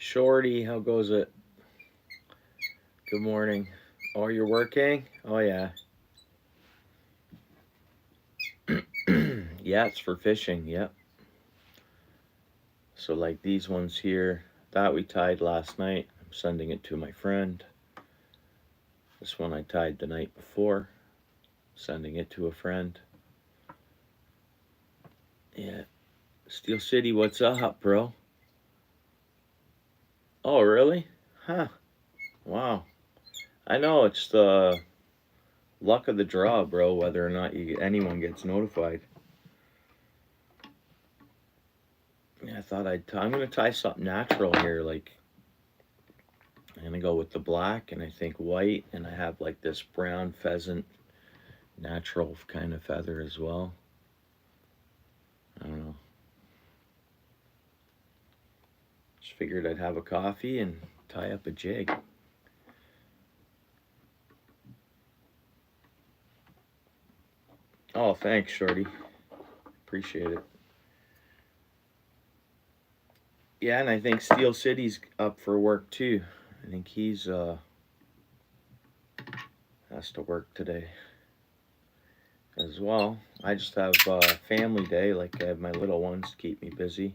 Shorty, how goes it? Good morning. Oh, you're working? Oh, yeah. Yeah, it's for fishing. Yep. So, like these ones here that we tied last night, I'm sending it to my friend. This one I tied the night before, sending it to a friend. Yeah. Steel City, what's up, bro? Oh, really? Huh. Wow. I know it's the luck of the draw, bro, whether or not anyone gets notified. Yeah, I thought I'm gonna tie something natural here. Like I'm gonna go with the black and I think white, and I have like this brown pheasant natural kind of feather as well. I don't know. Just figured I'd have a coffee and tie up a jig. Oh, thanks, Shorty. Appreciate it. Yeah, and I think Steel City's up for work too. I think he's has to work today as well. I just have family day, like I have my little ones to keep me busy,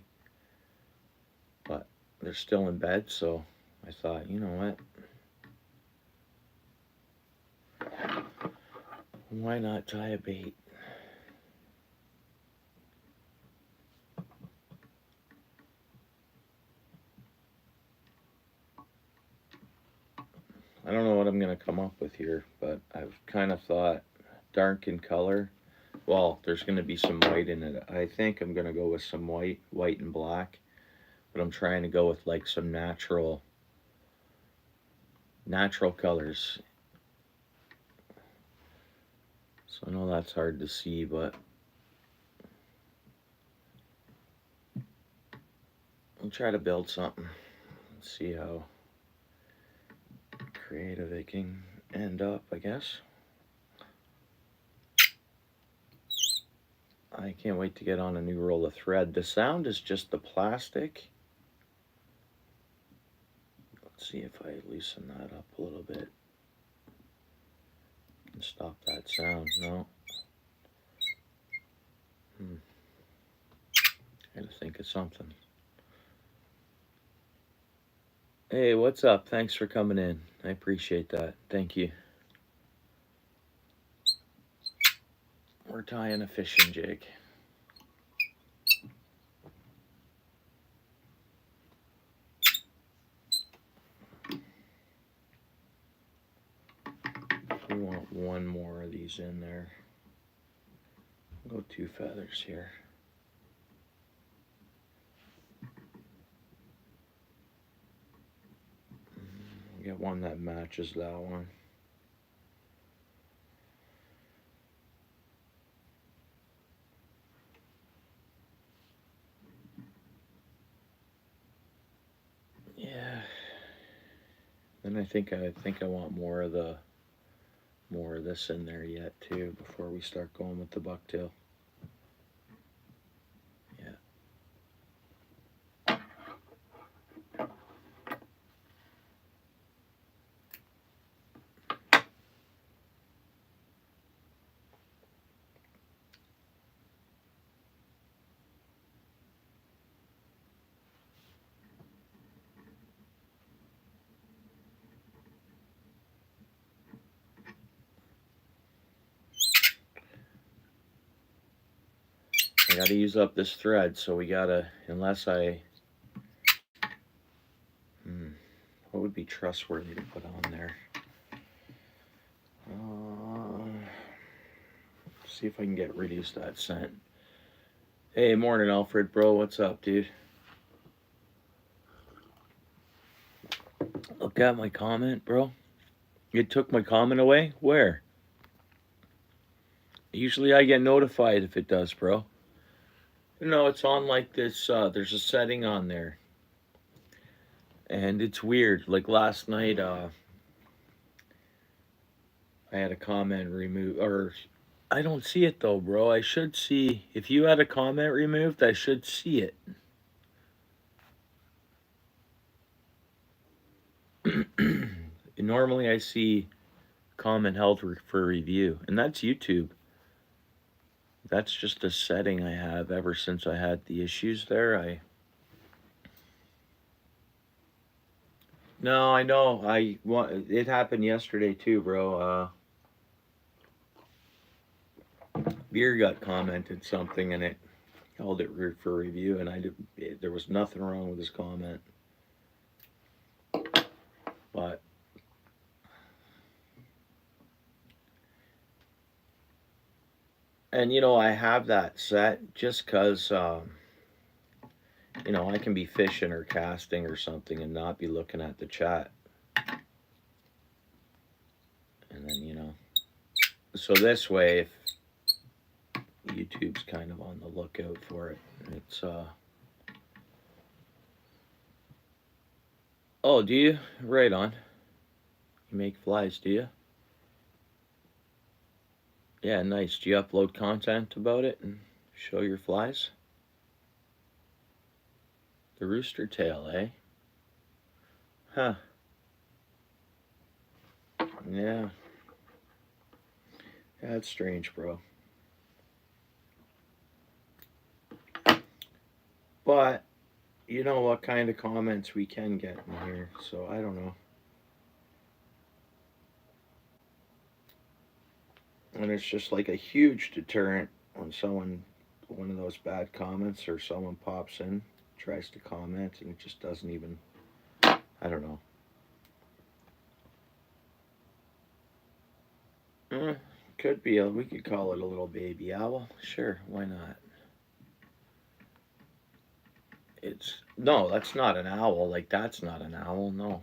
but they're still in bed, so I thought, you know what? Why not tie a bait? I don't know what I'm going to come up with here, but I've kind of thought dark in color. Well, there's going to be some white in it. I think I'm going to go with some white and black, but I'm trying to go with like some natural colors. So I know that's hard to see, but I'll try to build something. See how creative it can end up, I guess. I can't wait to get on a new roll of thread. The sound is just the plastic. Let's see if I loosen that up a little bit. And stop that sound. No. I gotta think of something. Hey, what's up? Thanks for coming in. I appreciate that. Thank you. We're tying a fishing jig. We want one more of these in there. I'll go 2 feathers here. Get one that matches that one. Yeah. Then I think I want more of this in there yet too before we start going with the bucktail. Yeah. I gotta use up this thread, so we gotta, unless I, what would be trustworthy to put on there? See if I can get reduced that scent. Hey, morning, Alfred, bro. What's up, dude? Look at my comment, bro. You took my comment away? Where? Usually I get notified if it does, bro. No, it's on like this. There's a setting on there. And it's weird. Like last night, I had a comment removed. Or I don't see it though, bro. I should see. If you had a comment removed, I should see it. Normally I see comment held for review, and that's YouTube. That's just a setting I have ever since I had the issues there. No, I know. It happened yesterday too, bro. Beer got commented something and it held it for review, and there was nothing wrong with his comment. But and I have that set just cuz I can be fishing or casting or something and not be looking at the chat. And then, so this way, if YouTube's kind of on the lookout for it, it's, oh, do you? Right on. You make flies, do you? Yeah, nice. Do you upload content about it and show your flies? The rooster tail, eh? Huh. Yeah. Yeah, that's strange, bro. But you know what kind of comments we can get in here, so I don't know. And it's just like a huge deterrent when one of those bad comments or someone pops in, tries to comment, and it just doesn't even, I don't know. Could be, we could call it a little baby owl. Sure, why not? No, that's not an owl. Like, that's not an owl, no.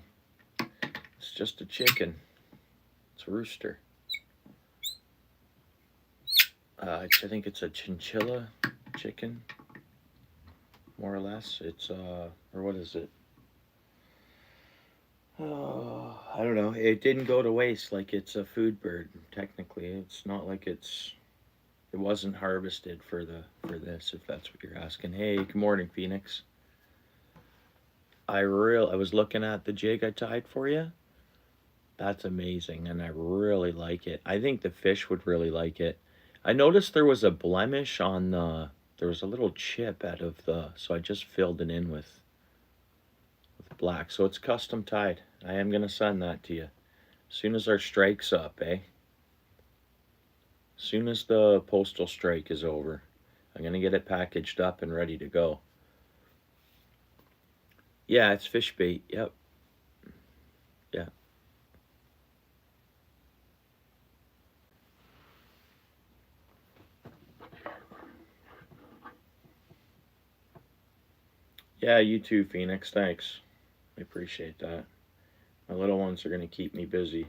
It's just a chicken. It's a rooster. I think it's a chinchilla chicken, more or less. It's, or what is it? Oh, I don't know. It didn't go to waste like it's a food bird, technically. It's not like it wasn't harvested for this, if that's what you're asking. Hey, good morning, Phoenix. I was looking at the jig I tied for you. That's amazing, and I really like it. I think the fish would really like it. I noticed there was a blemish on there was a little chip out of so I just filled it in with black. So it's custom tied. I am going to send that to you. As soon as our strike's up, eh? As soon as the postal strike is over, I'm going to get it packaged up and ready to go. Yeah, it's fish bait. Yep. Yeah. Yeah, you too, Phoenix. Thanks. I appreciate that. My little ones are going to keep me busy,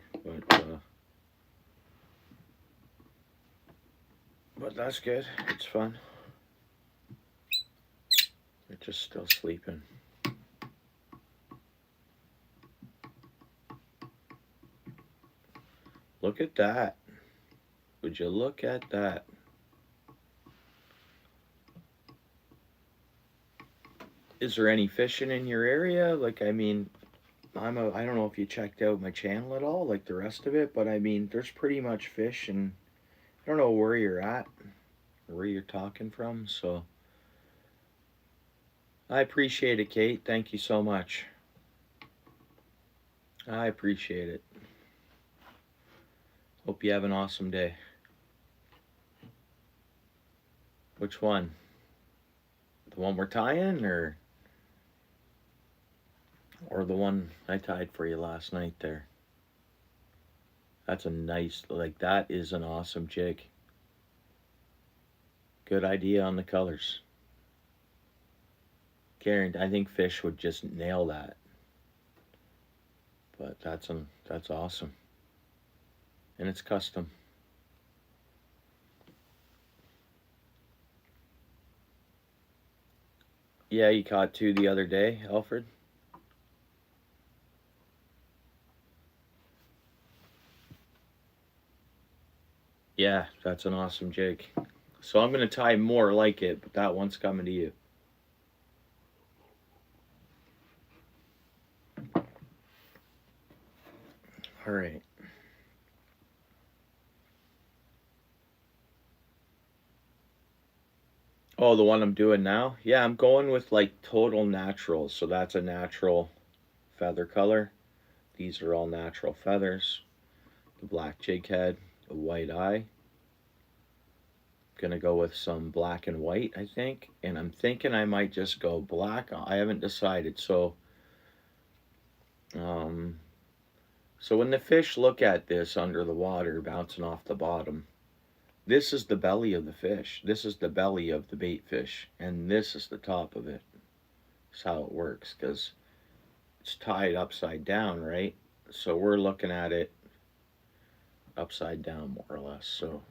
but that's good. It's fun. They're just still sleeping. Look at that. Would you look at that? Is there any fishing in your area? Like, I mean, I don't know if you checked out my channel at all, like the rest of it, but I mean, there's pretty much fish, and I don't know where you're at, or where you're talking from, so I appreciate it, Kate. Thank you so much. I appreciate it. Hope you have an awesome day. Which one? The one we're tying, or the one I tied for you last night there? That's a nice, like, that is an awesome jig. Good idea on the colors. Karen, I think fish would just nail that. But that's awesome. And it's custom. Yeah, you caught two the other day, Alfred? Yeah, that's an awesome jig. So I'm going to tie more like it, but that one's coming to you. All right. Oh, the one I'm doing now? Yeah, I'm going with like total naturals. So that's a natural feather color. These are all natural feathers. The black jig head, the white eye. Gonna go with some black and white, I think. And I'm thinking I might just go black. I haven't decided. Um, so when the fish look at this under the water, bouncing off the bottom, this is the belly of the fish. This is the belly of the bait fish. And this is the top of it. That's how it works, because it's tied upside down, right? So we're looking at it upside down, more or less. So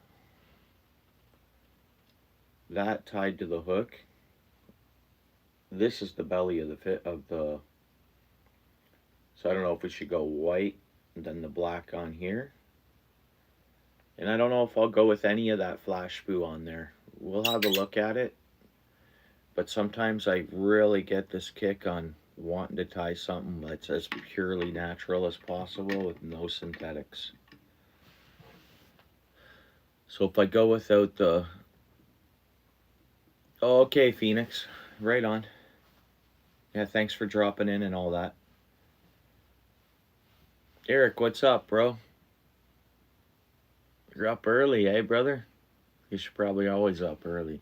that tied to the hook. This is the belly of the. So I don't know if we should go white and then the black on here. And I don't know if I'll go with any of that flash spoo on there. We'll have a look at it. But sometimes I really get this kick on wanting to tie something that's as purely natural as possible with no synthetics. So if I go without the... Oh, okay, Phoenix. Right on. Yeah, thanks for dropping in and all that. Eric, what's up, bro? You're up early, eh, brother? You should probably always up early.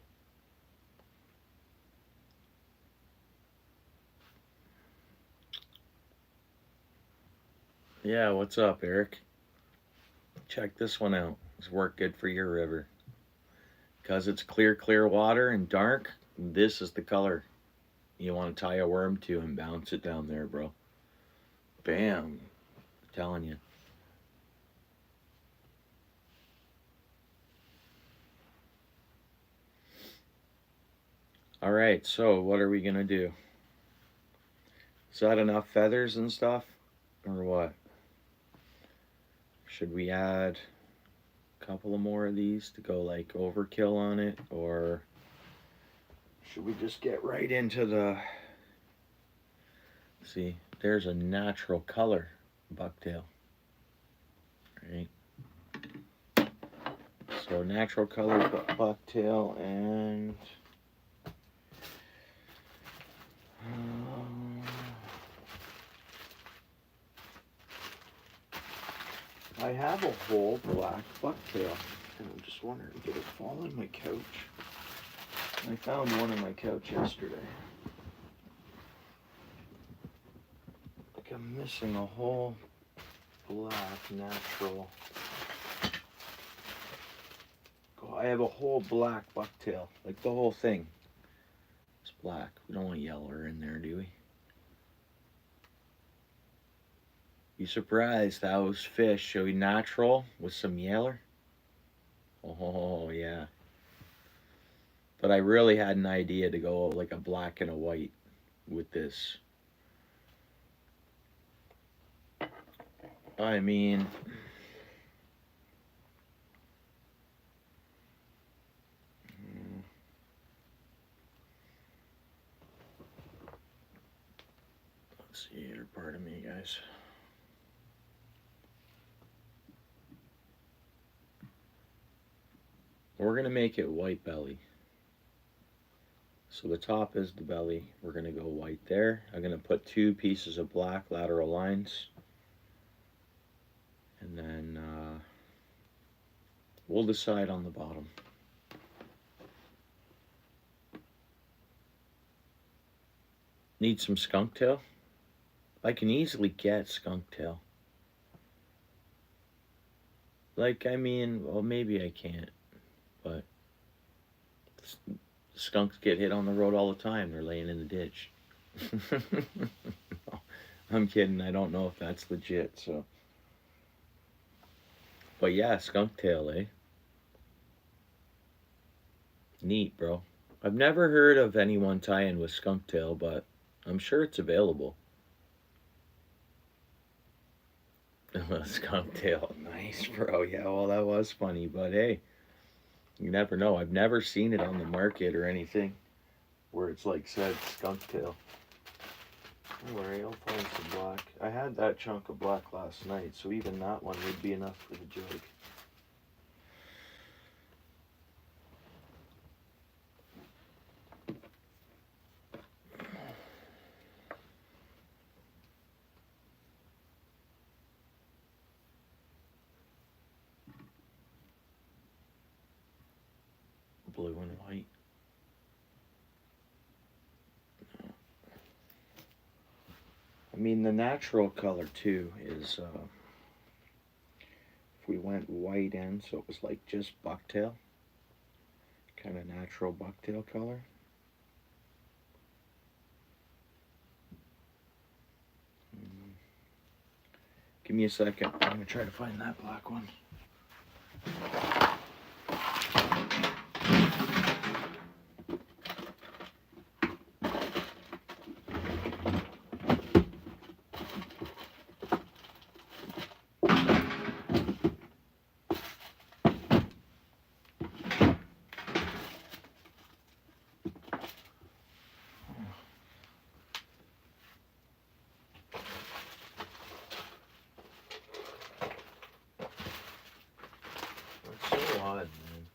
Yeah, what's up, Eric? Check this one out. It's work good for your river. Because it's clear, clear water and dark, this is the color you want to tie a worm to and bounce it down there, bro. Bam. I'm telling you. All right, so what are we going to do? Is that enough feathers and stuff? Or what? Should we add a couple of more of these to go like overkill on it? Or should we just get right into the... See, there's a natural color bucktail. Right? So natural color bucktail and... I have a whole black bucktail, and I'm just wondering, did it fall on my couch? I found one on my couch yesterday. Like I'm missing a whole black natural. Oh, I have a whole black bucktail, like the whole thing. It's black. We don't want yeller in there, do we? Be surprised, those fish should be natural with some yeller. Oh, yeah. But I really had an idea to go like a black and a white with this. I mean... Let's see here, pardon me, guys. We're going to make it white belly. So the top is the belly. We're going to go white there. I'm going to put 2 pieces of black lateral lines. And then we'll decide on the bottom. Need some skunk tail? I can easily get skunk tail. Like, I mean, well, maybe I can't. But skunks get hit on the road all the time. They're laying in the ditch. I'm kidding. I don't know if that's legit, so. But yeah, skunk tail, eh? Neat, bro. I've never heard of anyone tying with skunk tail, but I'm sure it's available. Skunk tail. Nice, bro. Yeah, well, that was funny, but hey, you never know. I've never seen it on the market or anything where it's like said skunk tail. Don't worry, I'll find some black. I had that chunk of black last night, so even that one would be enough for the jig. Blue and white. I mean, the natural color too is, if we went white in, so it was like just bucktail, kind of natural bucktail color. Give me a second. I'm gonna try to find that black one. That's so odd, man.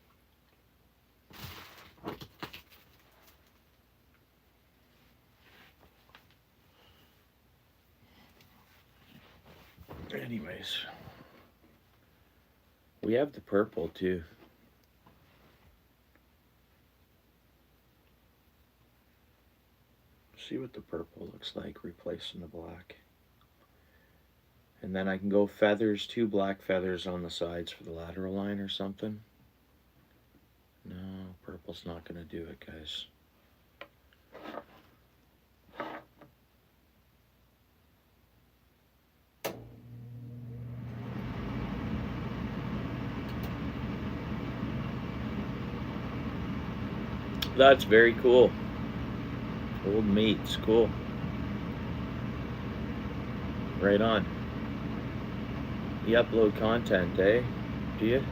Anyways, we have the purple too. See what the purple looks like replacing the black. And then I can go feathers, 2 black feathers on the sides for the lateral line or something. No, purple's not gonna do it, guys. That's very cool. Old meats, cool. Right on. You upload content, eh? Do you?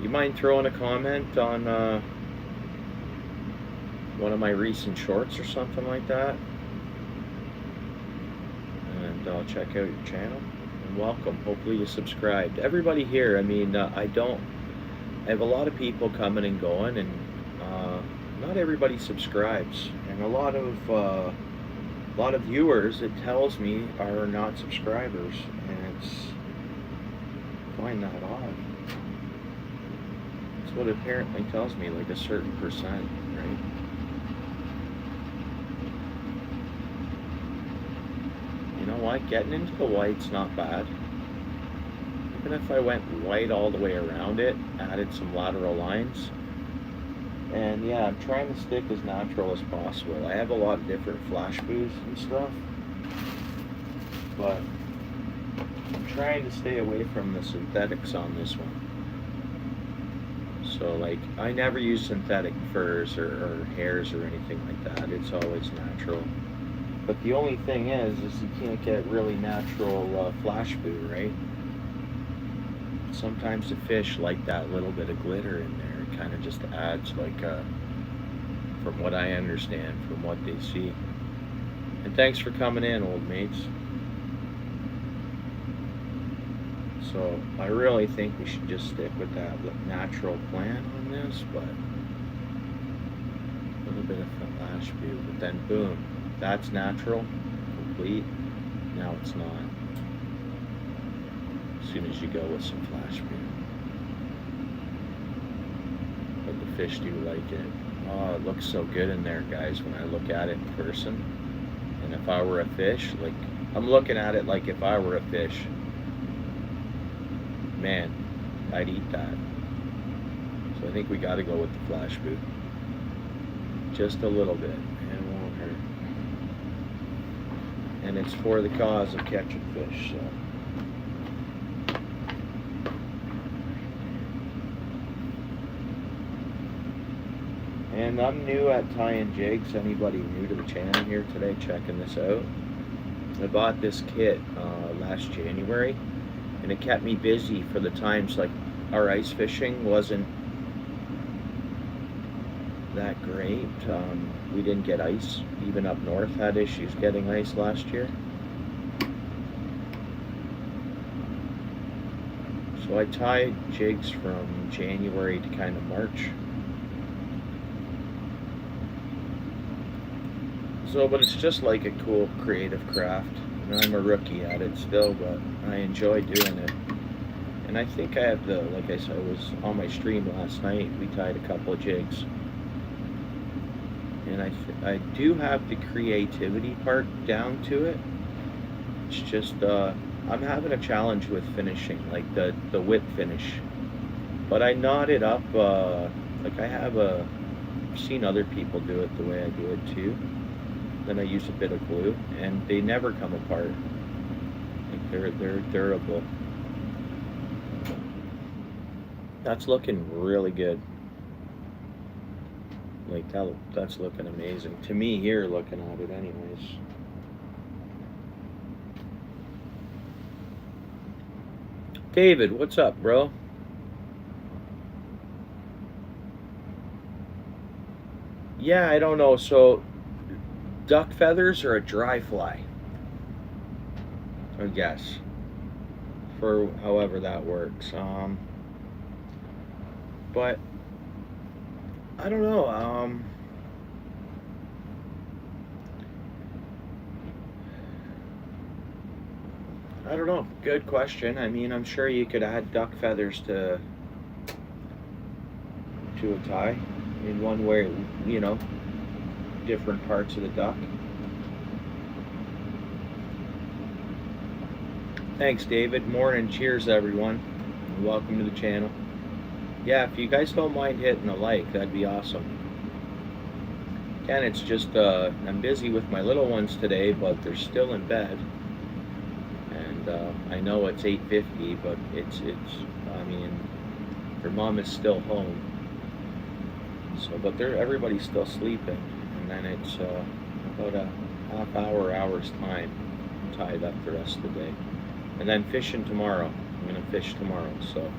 You mind throwing a comment on one of my recent shorts or something like that? And I'll check out your channel. And welcome. Hopefully you subscribed. Everybody here, I mean, I have a lot of people coming and going, and not everybody subscribes. And a lot of viewers, it tells me, are not subscribers, and I find that odd. That's what it apparently tells me, like a certain percent, right? You know what? Getting into the white's not bad. Even if I went white all the way around it, added some lateral lines. And yeah, I'm trying to stick as natural as possible. I have a lot of different flash booths and stuff, but I'm trying to stay away from the synthetics on this one. So like, I never use synthetic furs or hairs or anything like that. It's always natural. But the only thing is you can't get really natural flash boo, right? Sometimes the fish like that little bit of glitter in there. It kind of just adds like from what I understand, from what they see. And thanks for coming in, old mates. So I really think we should just stick with that natural plan on this, but a little bit of flash view, but then boom, that's natural, complete. Now it's not. As soon as you go with some flash view. But the fish do like it. Oh, it looks so good in there, guys, when I look at it in person. And if I were a fish, like, I'm looking at it like if I were a fish. Man, I'd eat that. So I think we got to go with the flash boot. Just a little bit. It won't hurt. And it's for the cause of catching fish, so. And I'm new at tying jigs. Anybody new to the channel here today checking this out? I bought this kit last January, and it kept me busy for the times like our ice fishing wasn't that great. We didn't get ice. Even up north had issues getting ice last year. So I tie jigs from January to kind of March. So, but it's just like a cool creative craft. And I'm a rookie at it still, but I enjoy doing it. And I think I have like I said, I was on my stream last night. We tied a couple of jigs. And I do have the creativity part down to it. It's just, I'm having a challenge with finishing, like the whip finish. But I knot it up, like I've seen other people do it the way I do it too. Then I use a bit of glue, and they never come apart. Like they're durable. That's looking really good. Like that's looking amazing to me here, looking at it, anyways. David, what's up, bro? Yeah, I don't know. So, duck feathers or a dry fly? I guess. For however that works. But I don't know. I don't know. Good question. I mean, I'm sure you could add duck feathers to a tie in one way, you know, different parts of the duck. Thanks, David. Morning. Cheers, everyone. Welcome to the channel. Yeah, if you guys don't mind hitting a like, that'd be awesome. Again, it's just, I'm busy with my little ones today, but they're still in bed. And I know it's 8:50, but I mean, their mom is still home. So, but everybody's still sleeping. And then it's about a hour's time tied up the rest of the day. And then fishing tomorrow. I'm going to fish tomorrow, so.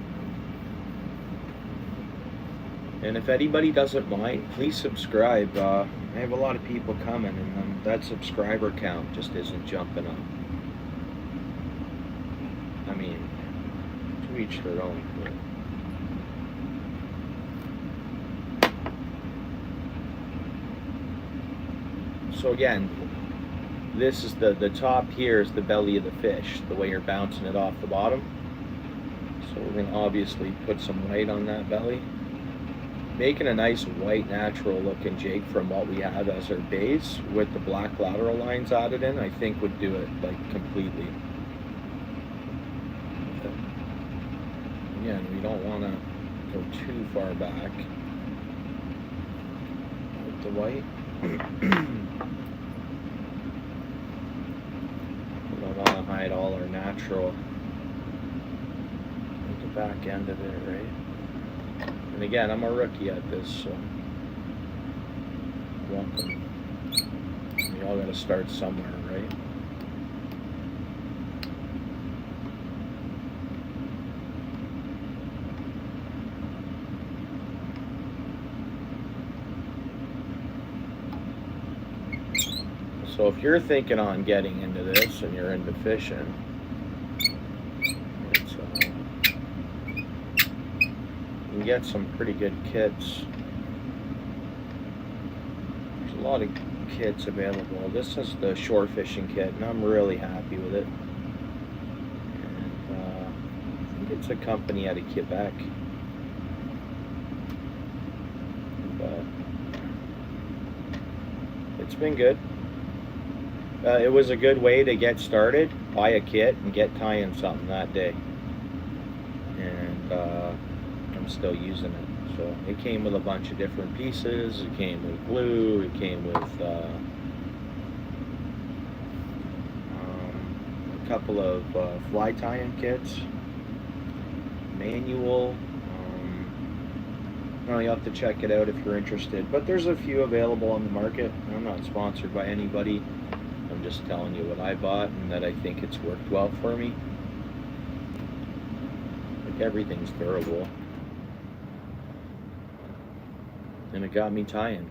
And if anybody doesn't mind, please subscribe. I have a lot of people coming, and that subscriber count just isn't jumping up. I mean, to each their own. So again, this is the top here is the belly of the fish, the way you're bouncing it off the bottom. So we're going to obviously put some white on that belly. Making a nice white natural looking jig from what we have as our base with the black lateral lines added in, I think would do it like completely. Again, we don't want to go too far back with the white. We don't want to hide all our natural at the back end of it, right? And again, I'm a rookie at this, so welcome. We all got to start somewhere, right? So if you're thinking on getting into this and you're into fishing, you can get some pretty good kits. There's a lot of kits available. This is the shore fishing kit, and I'm really happy with it. And I think it's a company out of Quebec. But it's been good. It was a good way to get started, buy a kit and get tying something that day. And I'm still using it. So it came with a bunch of different pieces. It came with glue. It came with a couple of fly tying kits, manual. Well, you'll have to check it out if you're interested. But there's a few available on the market. I'm not sponsored by anybody. I'm just telling you what I bought and that I think it's worked well for me. Like everything's durable. and it got me tying.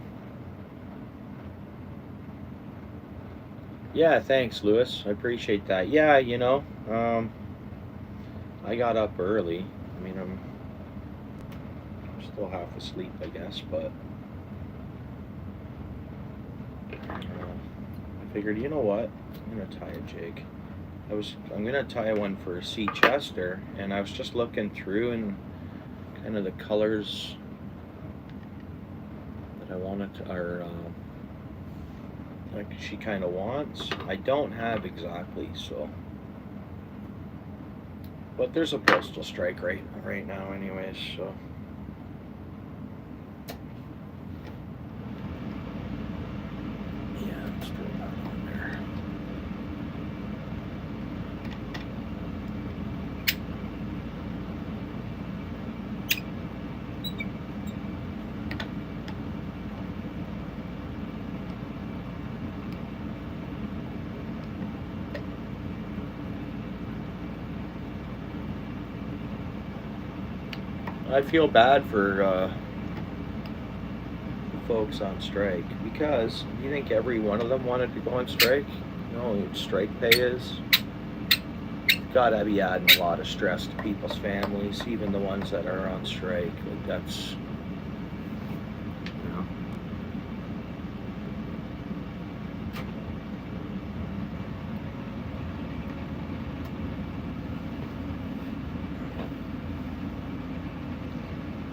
Yeah, thanks, Lewis. I appreciate that. Yeah, you know, I got up early. I mean, I'm still half asleep, I guess, but I figured, you know what? I'm gonna tie a jig. I'm gonna tie one for a sea chester, and I was just looking through and kind of the colors that I wanted to, or like she kind of wants. I don't have exactly, so, but there's a postal strike right now, anyways. So. Yeah, let's throw that on there. I feel bad for folks on strike, because you think every one of them wanted to go on strike? You know what strike pay is? Gotta be adding a lot of stress to people's families, even the ones that are on strike. Like, that's, you know.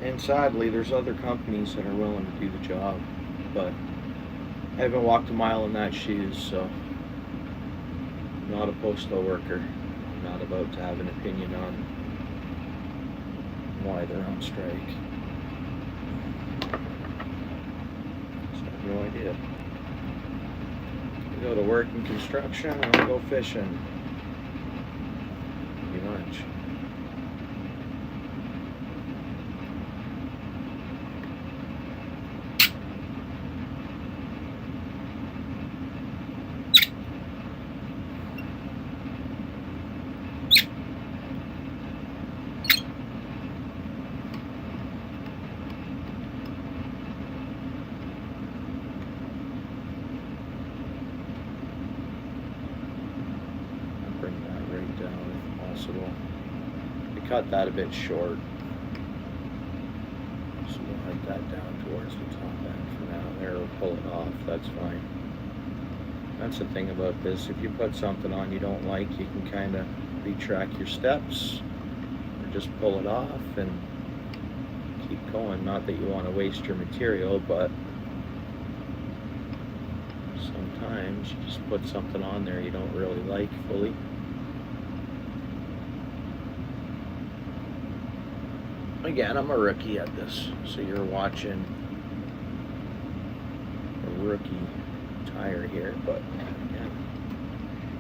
And sadly, there's other companies that are willing to do the job, but I haven't walked a mile in that shoes, so I'm not a postal worker. I'm not about to have an opinion on why they're on strike. Just have no idea. I go to work in construction, and I go fishing. Pretty much. Cut that a bit short, so we'll head that down towards the top end for now. There, we'll pull it off, that's fine. That's the thing about this, if you put something on you don't like, you can kind of retract your steps, or just pull it off and keep going. Not that you want to waste your material, but sometimes you just put something on there you don't really like fully. Again, I'm a rookie at this, so you're watching a rookie tire here, but again,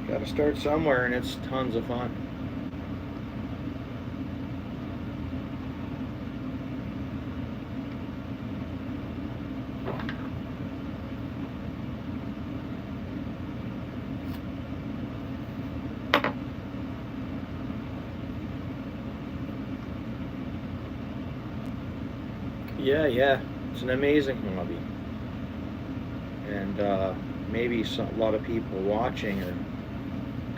gotta start somewhere, and it's tons of fun. Yeah, it's an amazing hobby, and maybe a lot of people watching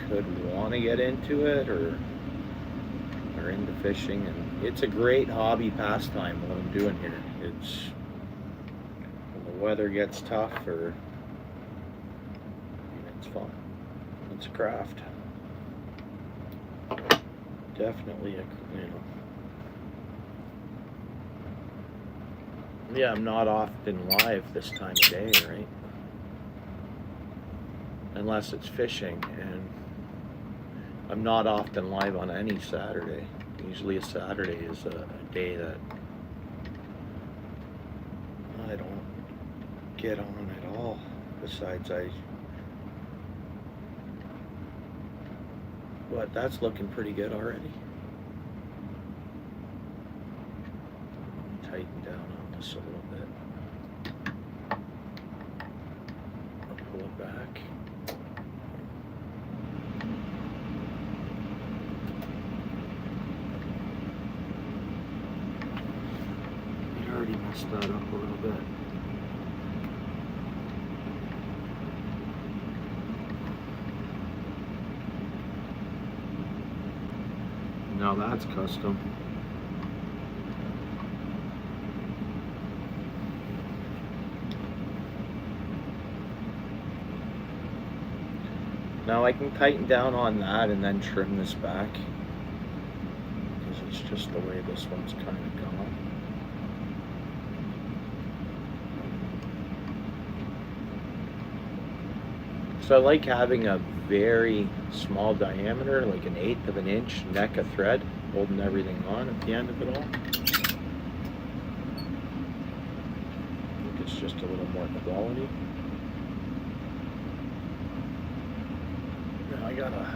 could want to get into it, or are into fishing, and it's a great hobby pastime. What I'm doing here, it's when the weather gets tough, or it's fun. It's a craft. Definitely yeah, I'm not often live this time of day, right? Unless it's fishing, and I'm not often live on any Saturday. Usually a Saturday is a day that I don't get on at all. Besides, but that's looking pretty good already. Tighten down on this a little bit. I'll pull it back. I already messed that up a little bit. Now that's custom. Now I can tighten down on that and then trim this back, because it's just the way this one's kind of gone. So I like having a very small diameter, like an 1/8 of an inch neck of thread, holding everything on at the end of it all. I think it's just a little more quality. Now I got a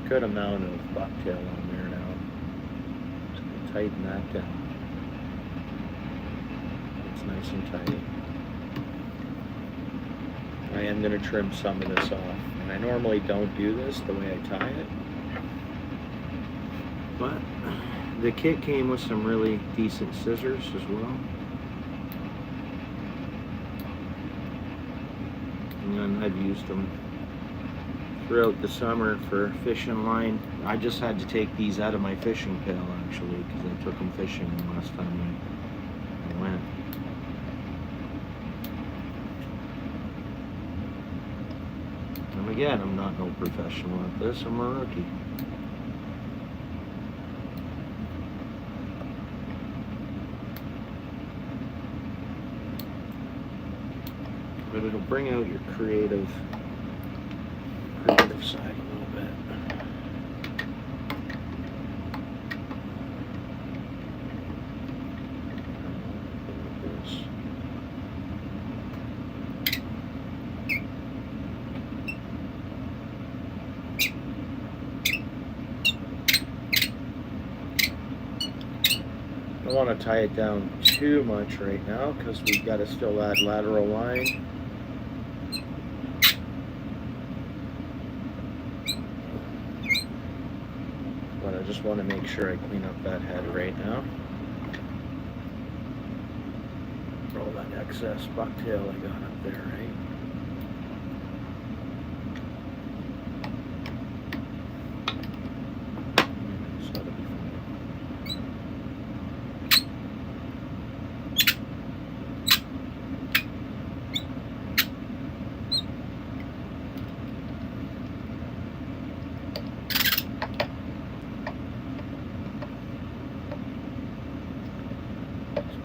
good amount of bucktail on there now. Just gonna tighten that down. It's nice and tight. I am going to trim some of this off, and I normally don't do this the way I tie it, but the kit came with some really decent scissors as well, and I've used them throughout the summer for fishing line. I just had to take these out of my fishing pail actually, because I took them fishing the last time I went. And again, I'm not no professional at this, I'm a rookie. But it'll bring out your creative side a little bit. I don't want to tie it down too much right now, because we've got to still add lateral line. But I just want to make sure I clean up that head right now. All that excess bucktail I got up there, right?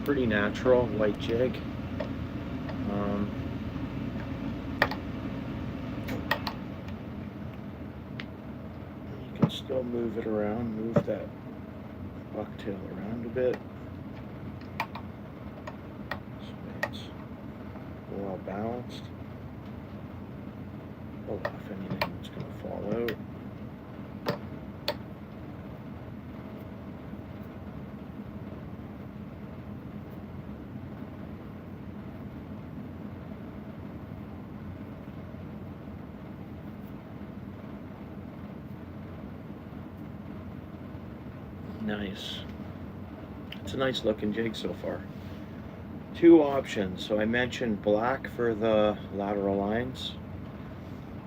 Pretty natural white jig. You can still move it around, move that bucktail around a bit, so it's well balanced. Pull off anything that's going to fall out. Nice. It's a nice looking jig so far. Two options. So I mentioned black for the lateral lines.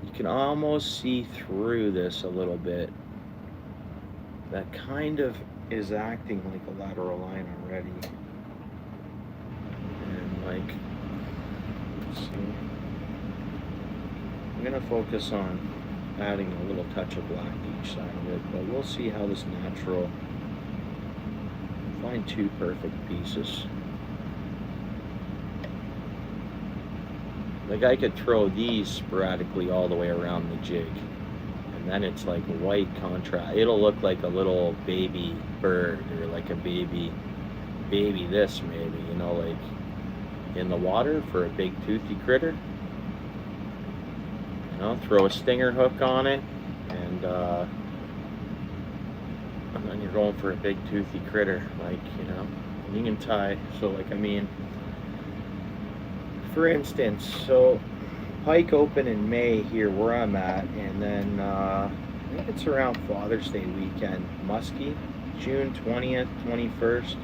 You can almost see through this a little bit. That kind of is acting like a lateral line already. And like, let's see. I'm gonna focus on adding a little touch of black to each side of it, but we'll see how this natural. Find two perfect pieces. Like I could throw these sporadically all the way around the jig, and then it's like white contrast. It'll look like a little baby bird, or like a baby this maybe, you know, like in the water for a big toothy critter. You know, throw a stinger hook on it, and then you're going for a big toothy critter, like, you know, you can tie. So like, I mean, for instance, so pike open in May here where I'm at, and then I think it's around Father's Day weekend, muskie, June 20th, 21st,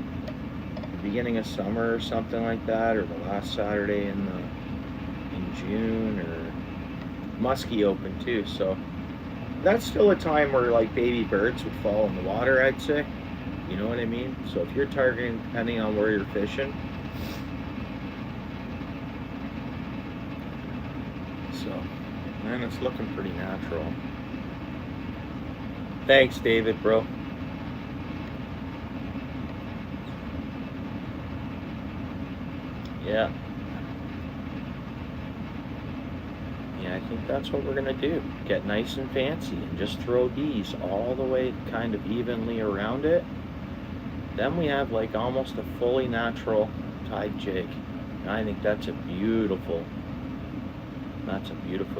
beginning of summer or something like that, or the last Saturday in June, or Muskie open too. So that's still a time where like baby birds would fall in the water, I'd say. You know what I mean? So if you're targeting, depending on where you're fishing. So, man, it's looking pretty natural. Thanks, David, bro. Yeah. Yeah, I think that's what we're gonna do. Get nice and fancy and just throw these all the way kind of evenly around it. Then we have like almost a fully natural tide jig. And I think that's a beautiful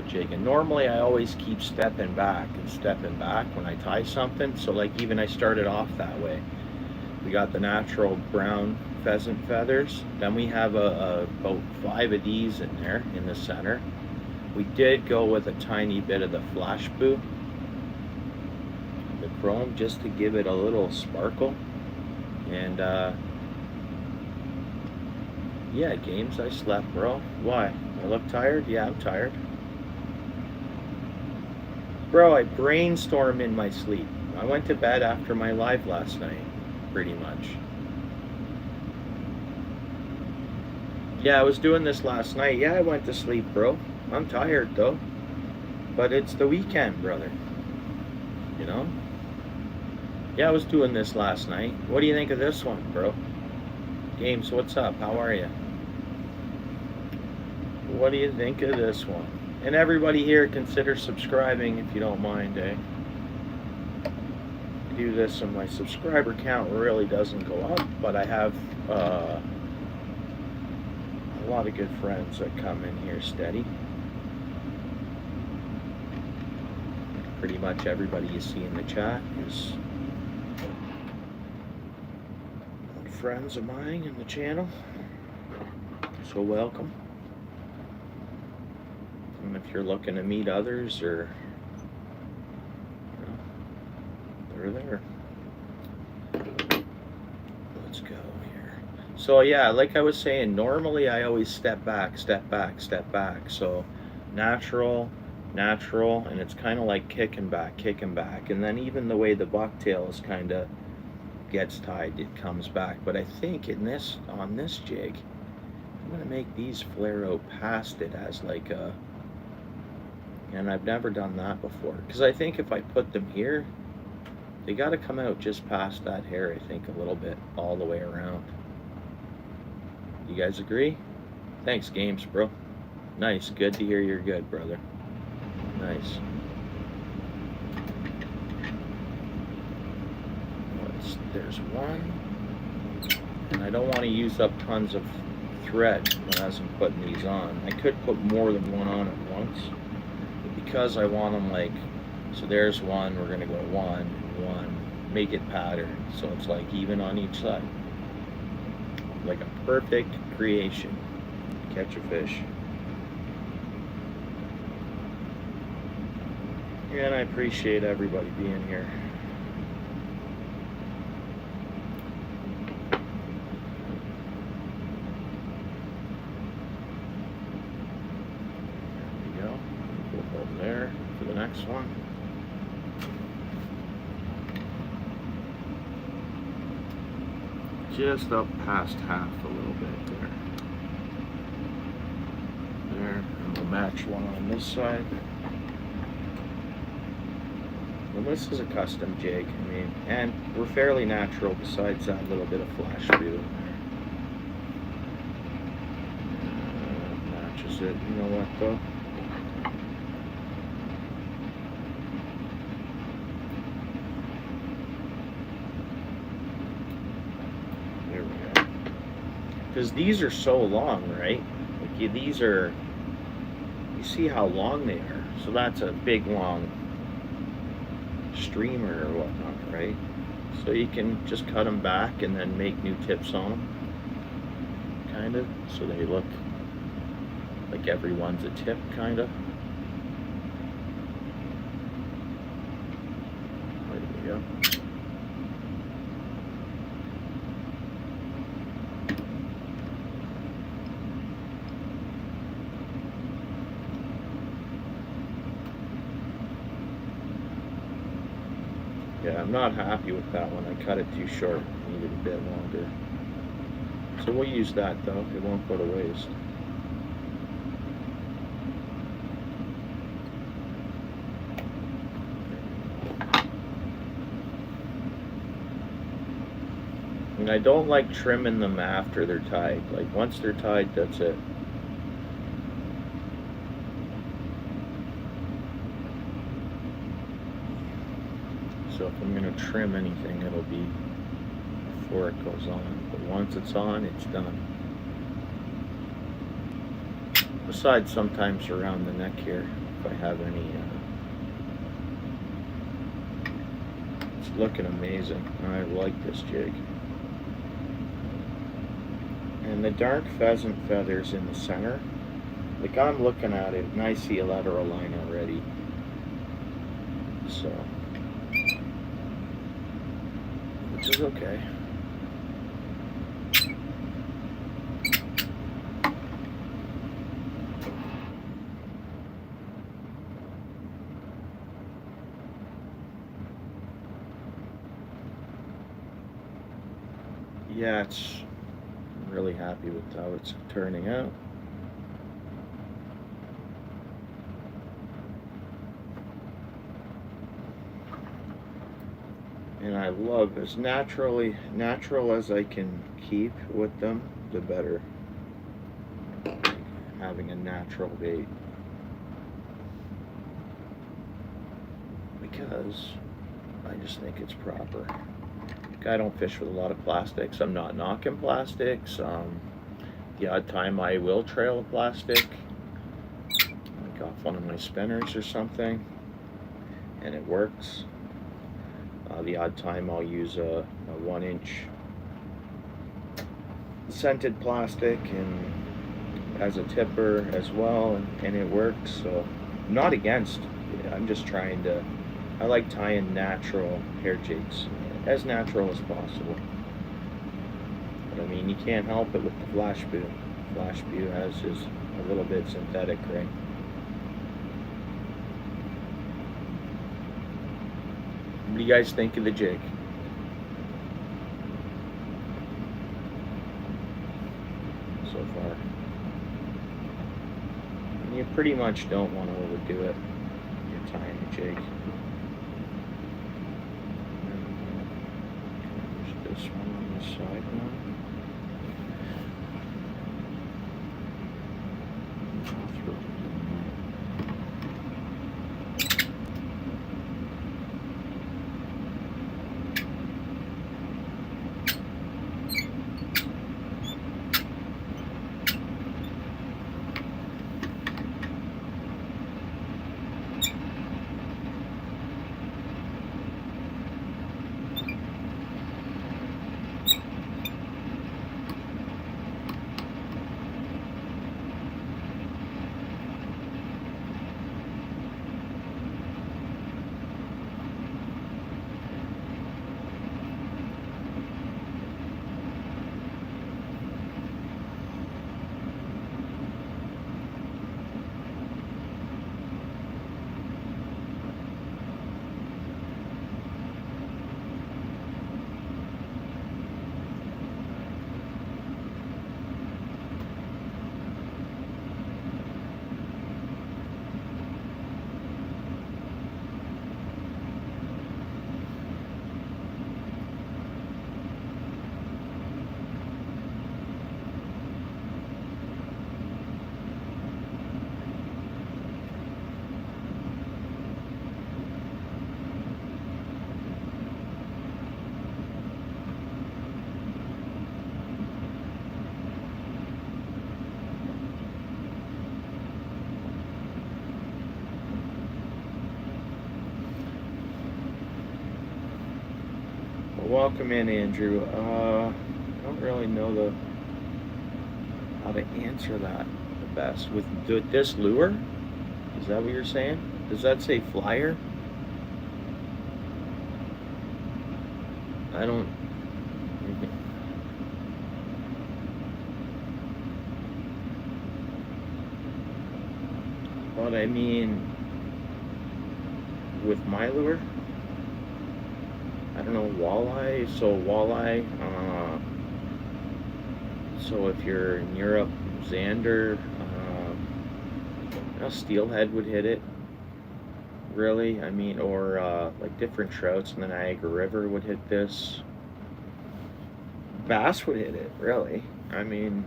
jig. And normally I always keep stepping back when I tie something. So like even I started off that way. We got the natural brown pheasant feathers. Then we have about 5 of these in there in the center. We did go with a tiny bit of the flash boo, the chrome, just to give it a little sparkle. And yeah, Games, I slept, bro. Why? I look tired? Yeah, I'm tired. Bro, I brainstorm in my sleep. I went to bed after my live last night, pretty much. Yeah, I was doing this last night. Yeah, I went to sleep, bro. I'm tired, though. But it's the weekend, brother. You know? Yeah, I was doing this last night. What do you think of this one, bro? Games, what's up? How are you? What do you think of this one? And everybody here, consider subscribing if you don't mind, eh? I do this and my subscriber count really doesn't go up, but I have a lot of good friends that come in here steady. Pretty much everybody you see in the chat is friends of mine in the channel, so welcome. And if you're looking to meet others, or you know, they're there. Let's go here. So yeah, like I was saying, normally I always step back. So natural, and it's kind of like kicking back, and then even the way the bucktail is kind of gets tied, it comes back. But I think on this jig, I'm gonna make these flare out past it as like a, and I've never done that before, because I think if I put them here, they got to come out just past that hair, I think, a little bit all the way around. You guys agree? Thanks, Games, bro. Nice, good to hear you're good, brother. Nice. There's one, and I don't want to use up tons of thread as I'm putting these on. I could put more than one on at once, but because I want them like, so there's one, we're gonna go one, make it pattern, so it's like even on each side, like a perfect creation. Catch a fish. And I appreciate everybody being here. There for the next one. Just up past half a little bit there. And we'll match one on this side. Well, this is a custom jig, I mean, and we're fairly natural besides that little bit of flash through. Matches it, you know what though? Because these are so long, right? Like these are, you see how long they are. So that's a big long streamer or whatnot, right? So you can just cut them back and then make new tips on them, kind of, so they look like everyone's a tip, kind of. There we go. Okay, I'm not happy with that one. I cut it too short. Needed a bit longer. So we'll use that though. It won't go to waste. And I don't like trimming them after they're tied. Like once they're tied, that's it. So if I'm going to trim anything, it'll be before it goes on. But once it's on, it's done. Besides sometimes around the neck here, if I have any. It's looking amazing. I like this jig. And the dark pheasant feathers in the center, like I'm looking at it and I see a lateral line already. So, which is okay. Yeah, I'm really happy with how it's turning out. And I love as natural as I can keep with them, the better. Having a natural bait. Because I just think it's proper. I don't fish with a lot of plastics. I'm not knocking plastics. The odd time I will trail a plastic, like off one of my spinners or something, and it works. The odd time I'll use a 1-inch scented plastic and as a tipper as well, and it works. So I'm not against it. I'm just trying to, I like tying natural hair jigs, as natural as possible. But I mean, you can't help it with the flash boot. Flash boot has is a little bit synthetic, right? What do you guys think of the jig? So far. And you pretty much don't want to overdo it. You're tying the jig. This one on the side now. Welcome in, Andrew. I don't really know how to answer that the best. With this lure, is that what you're saying? Does that say flyer? I don't. But I mean, with my lure, I don't know, walleye. So walleye, so if you're in Europe, zander, steelhead would hit it, really. I mean, or like different trouts in the Niagara River would hit this. Bass would hit it, really. I mean,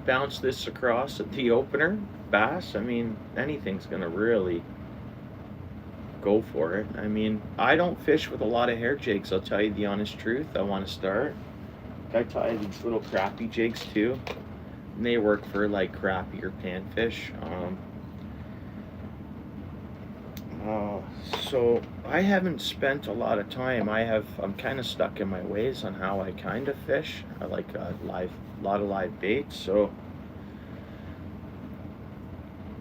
bounce this across at the opener, bass. I mean, anything's gonna really go for it. I mean, I don't fish with a lot of hair jigs. I'll tell you the honest truth. I want to start. I tie these little crappie jigs too, and they work for like crappie or panfish. Uh, so I haven't spent a lot of time. I'm kind of stuck in my ways on how I kind of fish. I like a lot of live bait. So,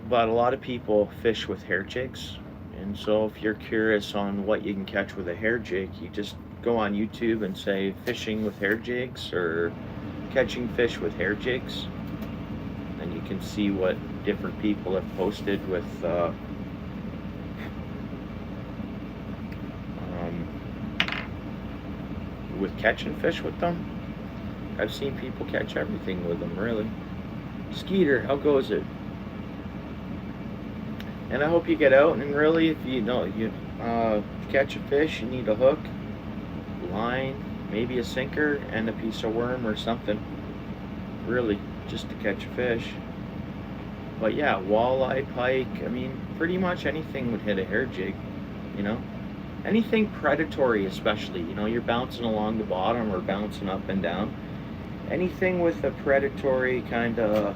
but a lot of people fish with hair jigs, and so if you're curious on what you can catch with a hair jig, you just go on YouTube and say fishing with hair jigs or catching fish with hair jigs, and you can see what different people have posted with catching fish with them. I've seen people catch everything with them, really. Skeeter, how goes it? And I hope you get out and really, if you know you catch a fish, you need a hook, line, maybe a sinker, and a piece of worm or something. Really, just to catch a fish. But yeah, walleye, pike. I mean, pretty much anything would hit a hair jig. You know, anything predatory, especially. You know, you're bouncing along the bottom or bouncing up and down. Anything with a predatory kind of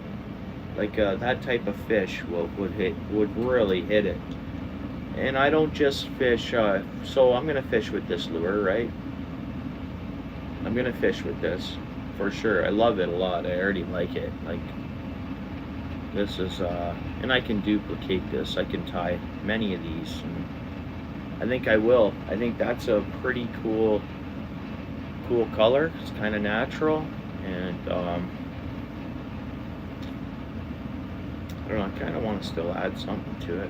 like that type of fish would really hit it. And I don't just fish. So I'm gonna fish with this lure, right? I'm gonna fish with this for sure. I love it a lot. I already like it. Like this is, and I can duplicate this. I can tie many of these. And I think I will. I think that's a pretty cool color. It's kind of natural, and I don't know. I kind of want to still add something to it.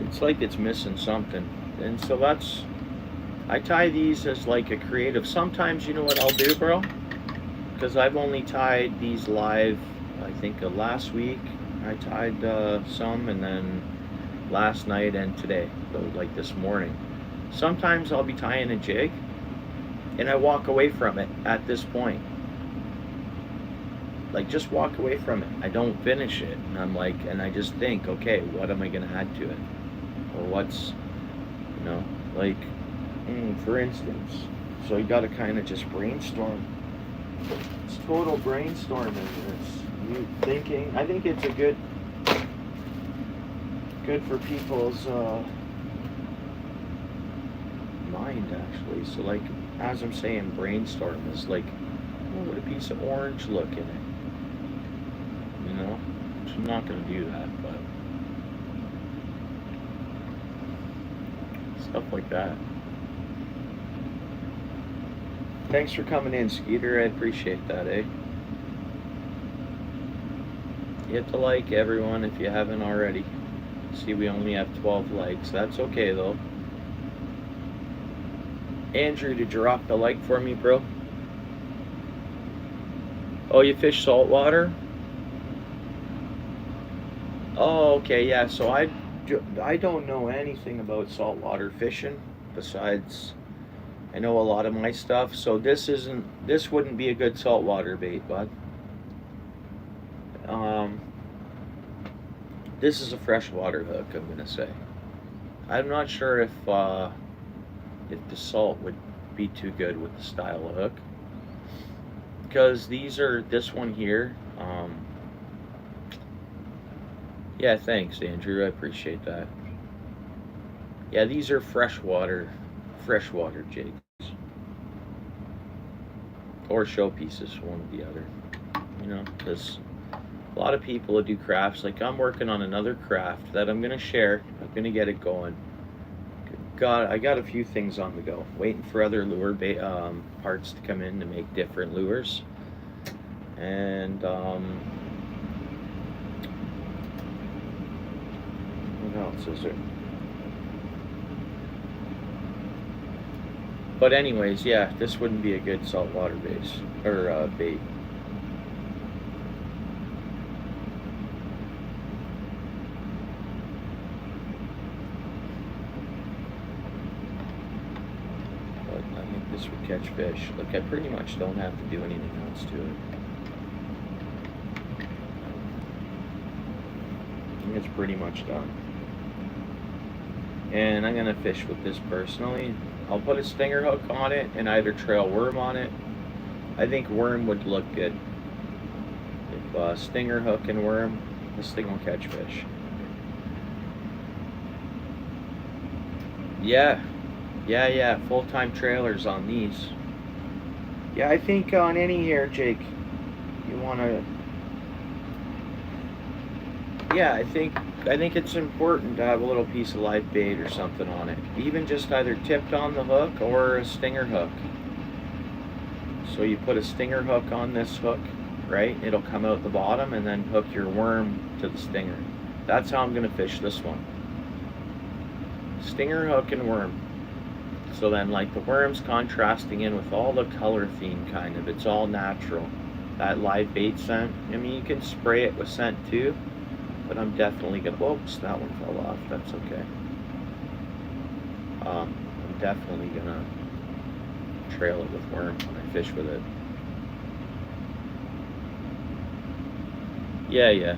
It's like it's missing something, and so I tie these as like a creative. Sometimes, you know what I'll do, bro? Because I've only tied these live. I think last week I tied some, and then last night and today, like this morning. Sometimes I'll be tying a jig and I walk away from it at this point. Like, just walk away from it. I don't finish it. And I'm like, and I just think, okay, what am I going to add to it? Or what's, you know, like, for instance, so you got to kind of just brainstorm. It's total brainstorming. It's you thinking. I think it's a good for people's mind, actually. So like, as I'm saying, brainstorm is like, oh, would a piece of orange look in it? You know, so I'm not gonna do that, but stuff like that. Thanks for coming in, Skeeter. I appreciate that, eh? Hit the like, everyone, if you haven't already. See, we only have 12 likes. That's okay, though. Andrew, did you rock the like for me, bro? Oh, you fish saltwater? Oh, okay, yeah. So I don't know anything about saltwater fishing besides I know a lot of my stuff. So this wouldn't be a good saltwater bait, bud. This is a freshwater hook, I'm gonna say. I'm not sure if the salt would be too good with the style of hook, because this one here. Yeah, thanks, Andrew. I appreciate that. Yeah, these are freshwater jigs or showpieces, one or the other. You know, because a lot of people who do crafts, like I'm working on another craft that I'm gonna share. I'm gonna get it going. I got a few things on the go. Waiting for other lure parts to come in to make different lures. And what else is there? But anyways, yeah, this wouldn't be a good saltwater base or bait. But I think this would catch fish. Like, I pretty much don't have to do anything else to it. I think it's pretty much done. And I'm gonna fish with this personally. I'll put a stinger hook on it and either trail worm on it. I think worm would look good. If stinger hook and worm, this thing will catch fish. Yeah, full-time trailers on these. Yeah, I think on any here, Jake, you wanna. Yeah, I think it's important to have a little piece of live bait or something on it. Even just either tipped on the hook or a stinger hook. So you put a stinger hook on this hook, right? It'll come out the bottom and then hook your worm to the stinger. That's how I'm gonna fish this one. Stinger hook and worm. So then like the worm's contrasting in with all the color theme kind of. It's all natural. That live bait scent. I mean, you can spray it with scent too. But I'm definitely gonna, oops, that one fell off, that's okay. I'm definitely gonna trail it with worm when I fish with it. Yeah,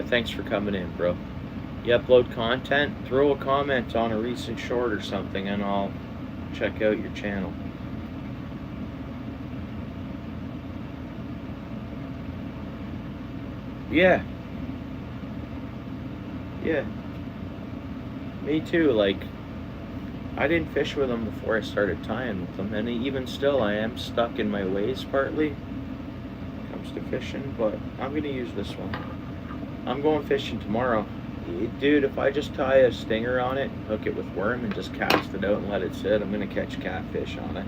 thanks for coming in, bro. You upload content, throw a comment on a recent short or something and I'll check out your channel. Yeah, me too. Like, I didn't fish with them before I started tying with them, and even still, I am stuck in my ways partly when it comes to fishing. But I'm gonna use this one. I'm going fishing tomorrow, dude. If I just tie a stinger on it, hook it with worm, and just cast it out and let it sit, I'm gonna catch catfish on it.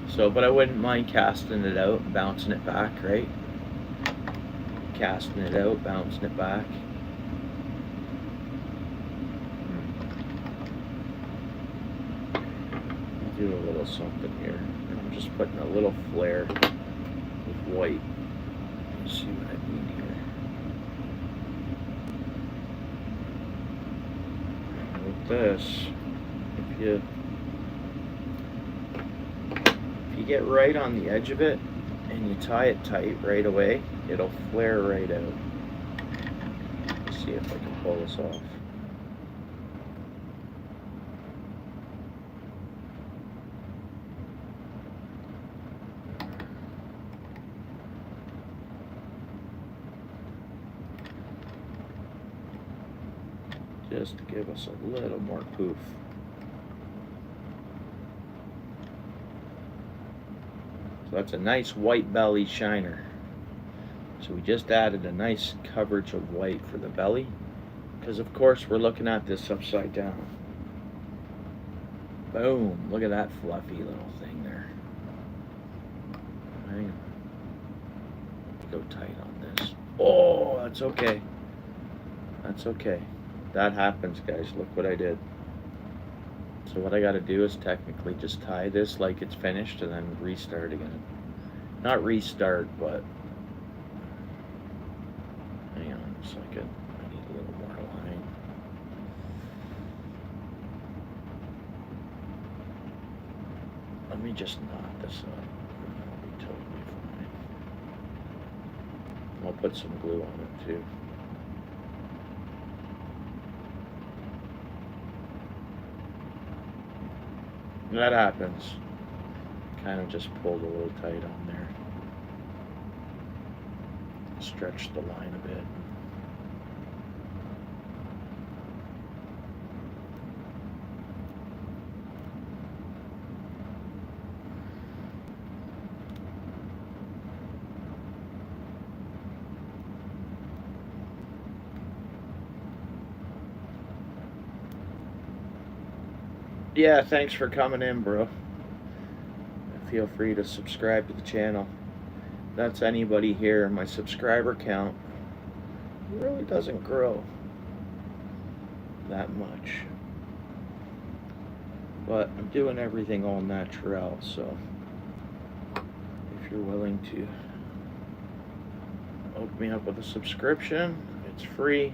So, but I wouldn't mind casting it out and bouncing it back, right? Casting it out, bouncing it back. Do a little something here. I'm just putting a little flare with white. Let's see what I mean here. With this, if you get right on the edge of it and you tie it tight right away, it'll flare right out. Let's see if I can pull this off. Just to give us a little more poof. So that's a nice white belly shiner. So we just added a nice coverage of white for the belly, because of course we're looking at this upside down. Boom, look at that fluffy little thing there. Hang on. Go tight on this. Oh, that's okay. That's okay. That happens, guys. Look what I did. So what I got to do is technically just tie this like it's finished and then restart again. Not restart, but hang on a second. I need a little more line. Let me just knot this up. That'll be totally fine. I'll put some glue on it too. That happens. Kind of just pulled a little tight on there. Stretch the line a bit. Yeah, thanks for coming in, bro. Feel free to subscribe to the channel. that's anybody here, my subscriber count really doesn't grow that much. But I'm doing everything all natural, so if you're willing to hook me up with a subscription, it's free.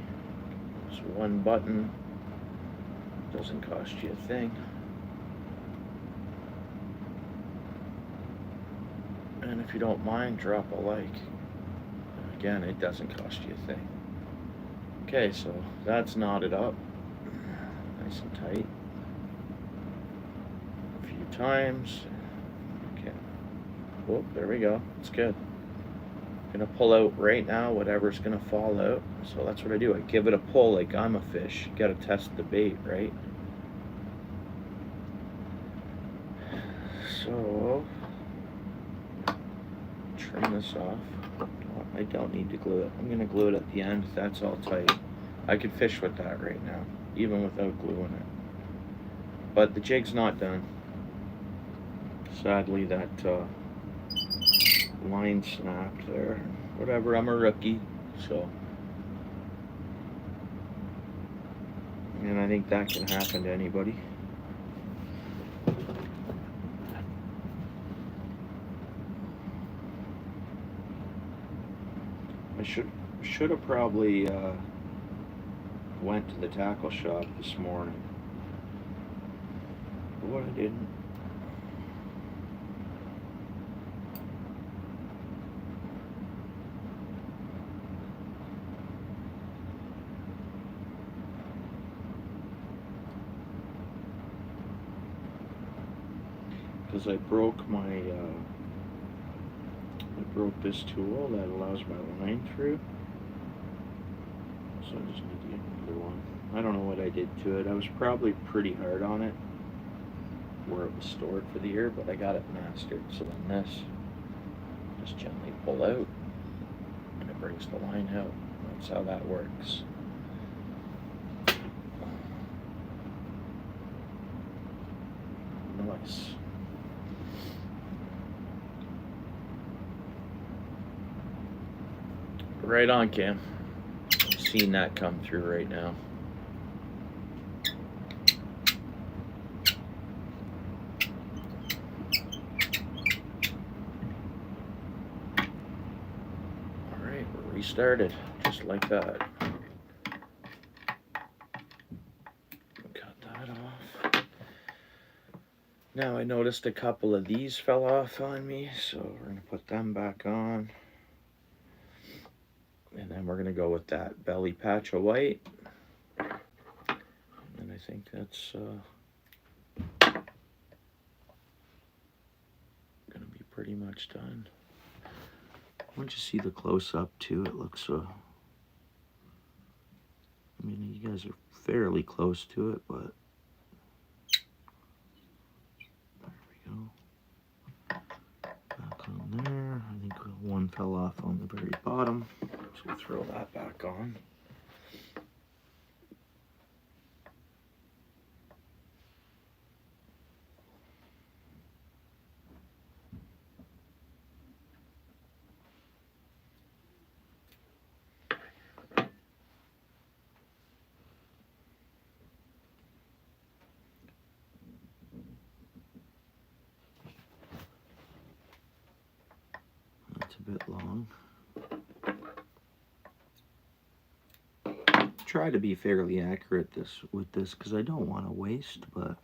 It's one button. Doesn't cost you a thing. And if you don't mind, drop a like. Again, it doesn't cost you a thing. Okay, so that's knotted up. Nice and tight. A few times. Okay. Whoop, there we go. It's good. I'm gonna pull out right now whatever's gonna fall out. So that's what I do. I give it a pull like I'm a fish. You gotta test the bait, right? So trim this off. I don't need to glue it. I'm gonna glue it at the end. That's all tight. I could fish with that right now, even without gluing it. But the jig's not done. Sadly, that line snapped there. Whatever, I'm a rookie, so. And I think that can happen to anybody. I should have probably went to the tackle shop this morning, but what I didn't. Because I broke this tool that allows my line through, so I just need to get another one. I don't know what I did to it. I was probably pretty hard on it where it was stored for the year, but I got it mastered. So then this, just gently pull out and it brings the line out. That's how that works. Nice. Right on, Cam. I'm seeing that come through right now. All right, we're restarted, just like that. Cut that off. Now I noticed a couple of these fell off on me, so we're gonna put them back on. And then we're gonna go with that belly patch of white. And I think that's gonna be pretty much done. Once you see the close-up too, it looks I mean, you guys are fairly close to it, but there we go. Back on there. I think one fell off on the very bottom, so we'll throw that back on. That's a bit long. Try to be fairly accurate with this because I don't want to waste, but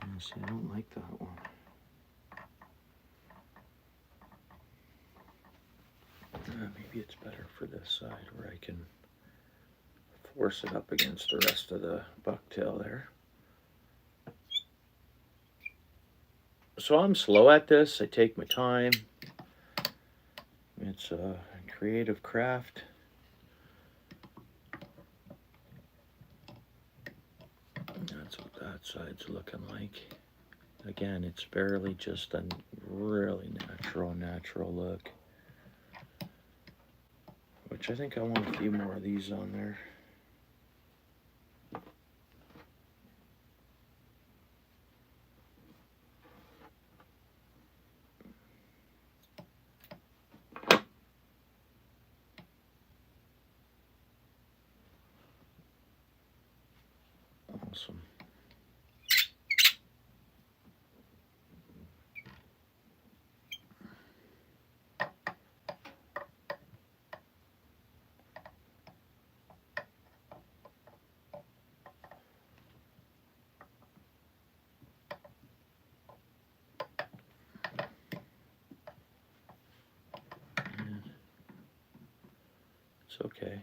honestly, I don't like that one. Maybe it's better for this side where I can force it up against the rest of the bucktail there. So I'm slow at this. I take my time. It's a creative craft. That's what that side's looking like. Again, it's barely just a really natural look. Which I think I want a few more of these on there. Awesome. It's okay.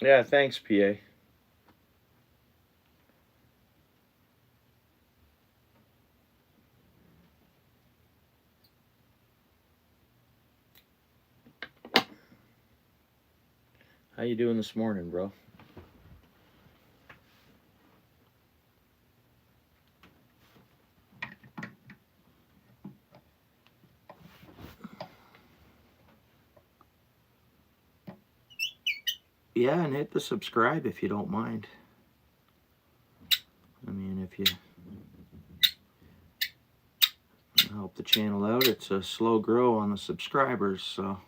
Yeah, thanks, PA. How you doing this morning, bro? Yeah, and hit the subscribe if you don't mind. I mean, if you help the channel out, it's a slow grow on the subscribers, so.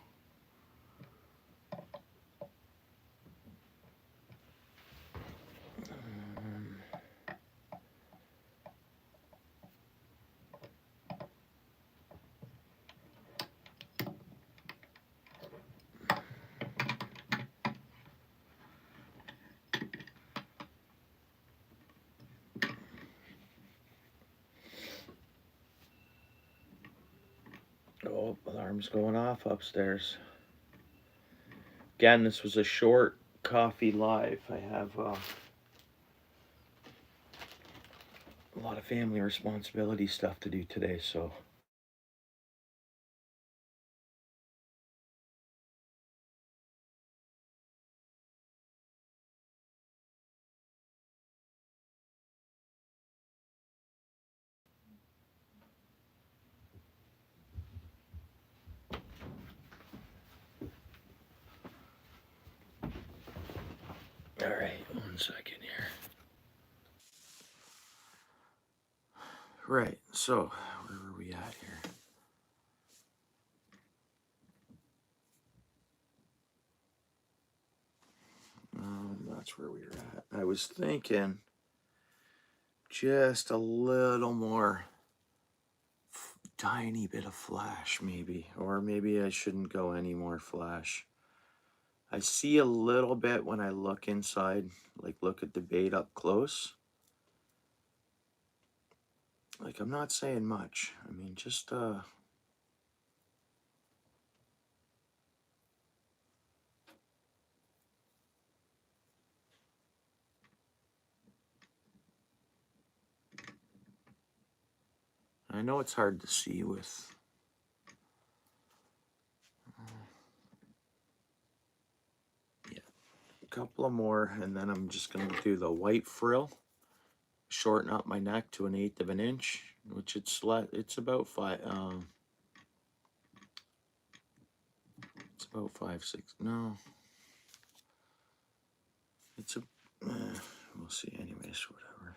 Oh, alarm's going off upstairs. Again, this was a short coffee live. I have a lot of family responsibility stuff to do today, so. All right, 1 second here. Right, so where were we at here? That's where we were at. I was thinking just a little more, tiny bit of flash maybe, or maybe I shouldn't go any more flash. I see a little bit when I look inside, like look at the bait up close. Like, I'm not saying much. I mean, just I know it's hard to see with yeah, a couple of more, and then I'm just gonna do the white frill, shorten up my neck to 1/8 of an inch, which it's about it's about 5/6. No, it's a we'll see. Anyways, whatever.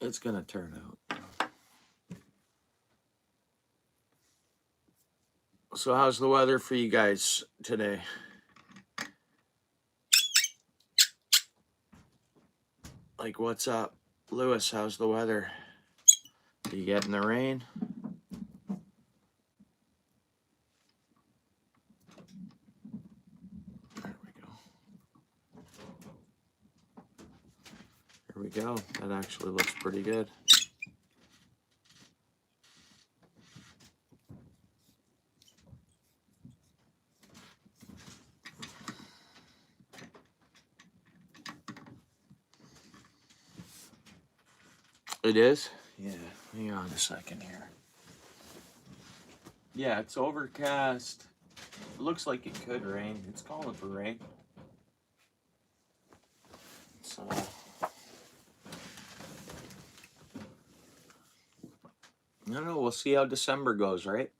It's gonna turn out. So how's the weather for you guys today? Like, what's up? Lewis, how's the weather? Are you getting the rain? There we go. There we go. That actually looks pretty good. It is? Yeah, hang on a second here. Yeah, it's overcast. It looks like it could rain. It's calling for rain. So I don't know. We'll see how December goes, right?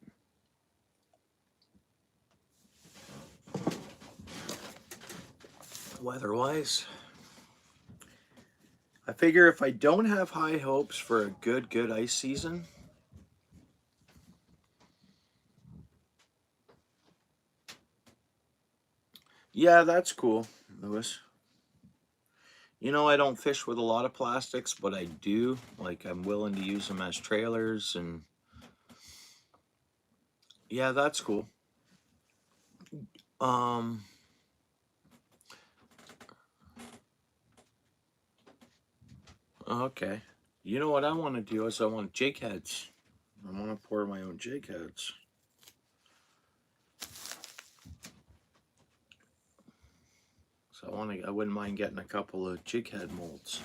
Weather-wise. I figure if I don't have high hopes for a good ice season, yeah, that's cool, Lewis. You know, I don't fish with a lot of plastics, but I do. Like, I'm willing to use them as trailers, and yeah, that's cool. Um, okay. You know what I want to do is I want jig heads. I want to pour my own jig heads. So I wouldn't mind getting a couple of jig head molds.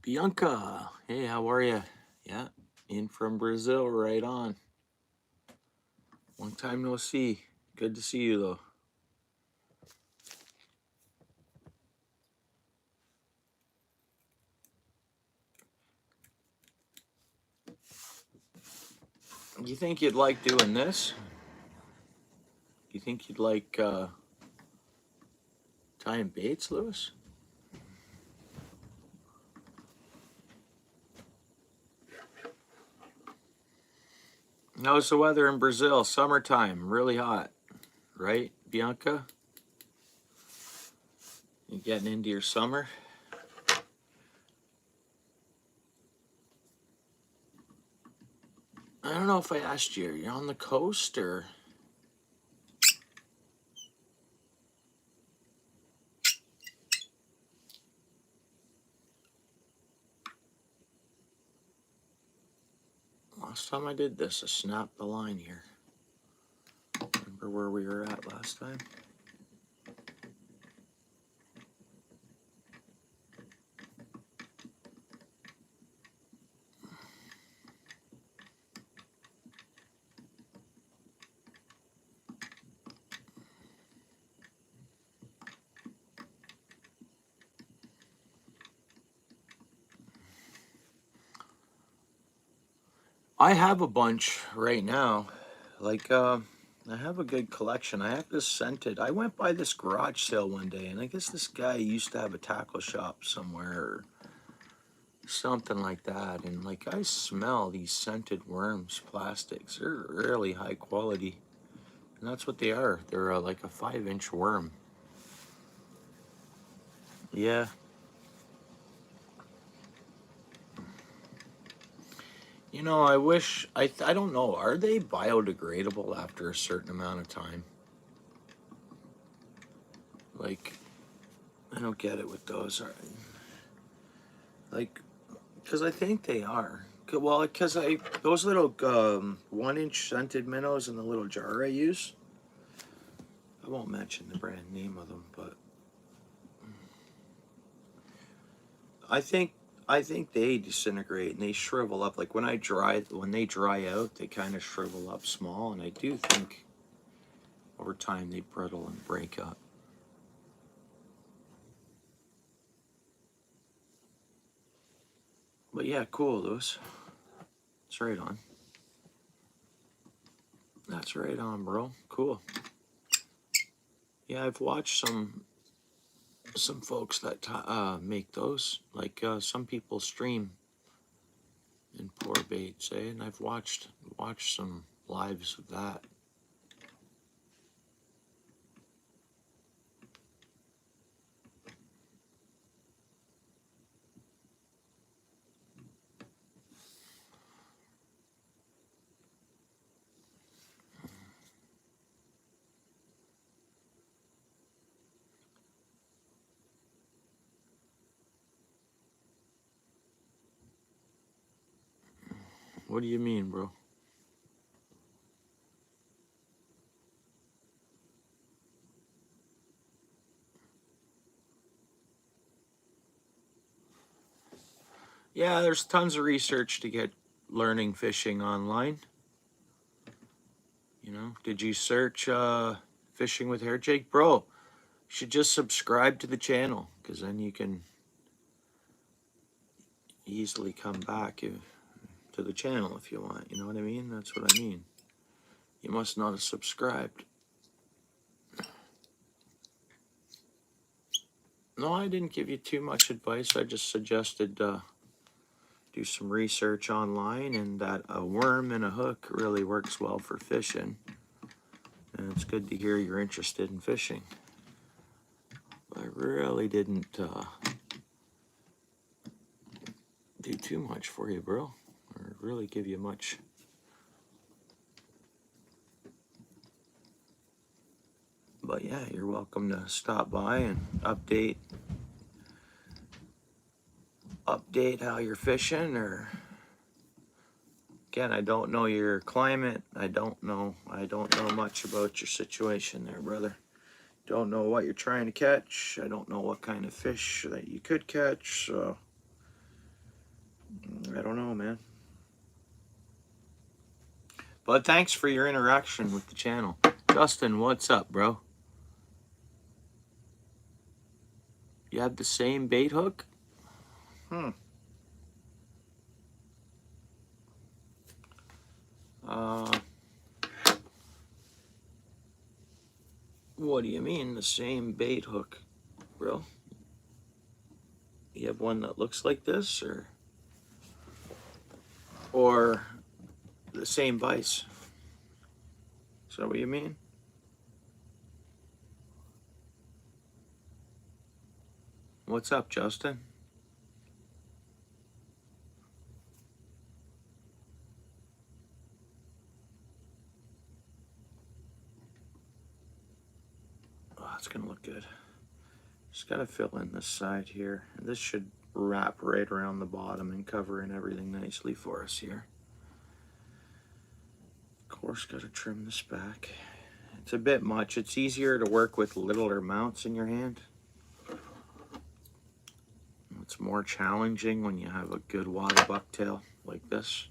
Bianca, hey, how are you? Yeah, in from Brazil, right on. Long time no see. Good to see you though. You think you'd like doing this? You think you'd like tying baits, Lewis? How's the weather in Brazil? Summertime, really hot, right, Bianca? You getting into your summer? I don't know if I asked you. Are you on the coast or? Last time I did this, I snapped the line here. Remember where we were at last time? I have a bunch right now. Like, I have a good collection. I have this scented. I went by this garage sale one day, and I guess this guy used to have a tackle shop somewhere or something like that. And like, I smell these scented worms, plastics. They're really high quality, and that's what they are. They're like a 5-inch worm. Yeah. You know, I wish I don't know. Are they biodegradable after a certain amount of time? Like, I don't get it with those. Like, because I think they are. Well, because those little 1-inch scented minnows in the little jar I use. I won't mention the brand name of them, but I think they disintegrate and they shrivel up. Like when they dry out, they kind of shrivel up small, and I do think over time they brittle and break up. But yeah, cool, Lewis. That's right on. That's right on, bro. Cool. Yeah, I've watched some folks that make those. Like some people stream and pour baits, eh? And I've watched some lives of that. What do you mean, bro? Yeah, there's tons of research to get learning fishing online. You know, did you search fishing with hair jig? Bro, should just subscribe to the channel, because then you can easily come back to the channel if you want. You know what I mean? That's what I mean. You must not have subscribed. No, I didn't give you too much advice. I just suggested do some research online, and that a worm and a hook really works well for fishing. And it's good to hear you're interested in fishing. I really didn't do too much for you, bro, or really give you much. But yeah, you're welcome to stop by and update how you're fishing. Or again, I don't know your climate. I don't know much about your situation there, brother. Don't know what you're trying to catch. I don't know what kind of fish that you could catch. So I don't know, man. But thanks for your interaction with the channel. Justin, what's up, bro? You have the same bait hook? What do you mean, the same bait hook, bro? You have one that looks like this, or the same vise? Is that what you mean? What's up, Justin? Oh, it's gonna look good. Just gotta fill in this side here. This should wrap right around the bottom and cover in everything nicely for us here. Of course, gotta trim this back. It's a bit much. It's easier to work with littler mounts in your hand. It's more challenging when you have a good water bucktail like this.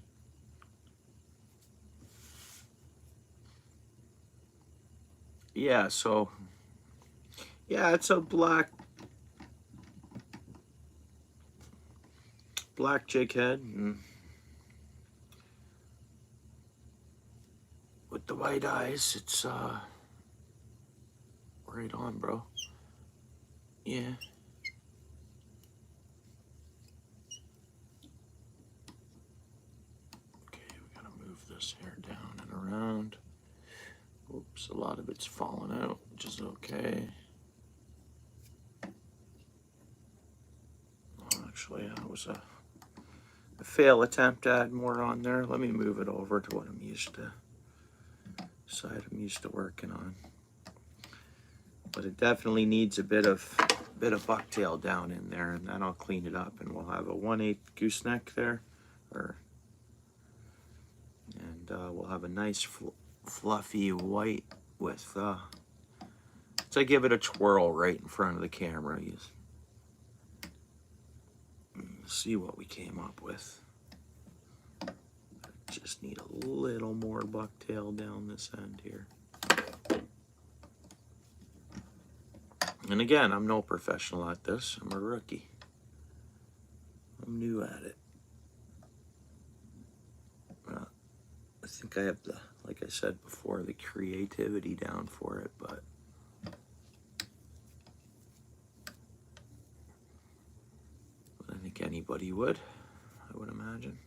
Yeah, so yeah, it's a black jig head, and with the white eyes, it's right on, bro. Yeah. Okay, we gotta move this hair down and around. Oops, a lot of it's falling out, which is okay. Actually, that was a fail attempt to add more on there. Let me move it over to what I'm used to. Side I'm used to working on. But it definitely needs a bit of bucktail down in there, and then I'll clean it up, and we'll have a 1/8 gooseneck there, and we'll have a nice fluffy white with. So I give it a twirl right in front of the camera. You see what we came up with. Just need a little more bucktail down this end here. And again, I'm no professional at this. I'm a rookie. I'm new at it. I think I have the, like I said before, the creativity down for it, but I think anybody would, I would imagine.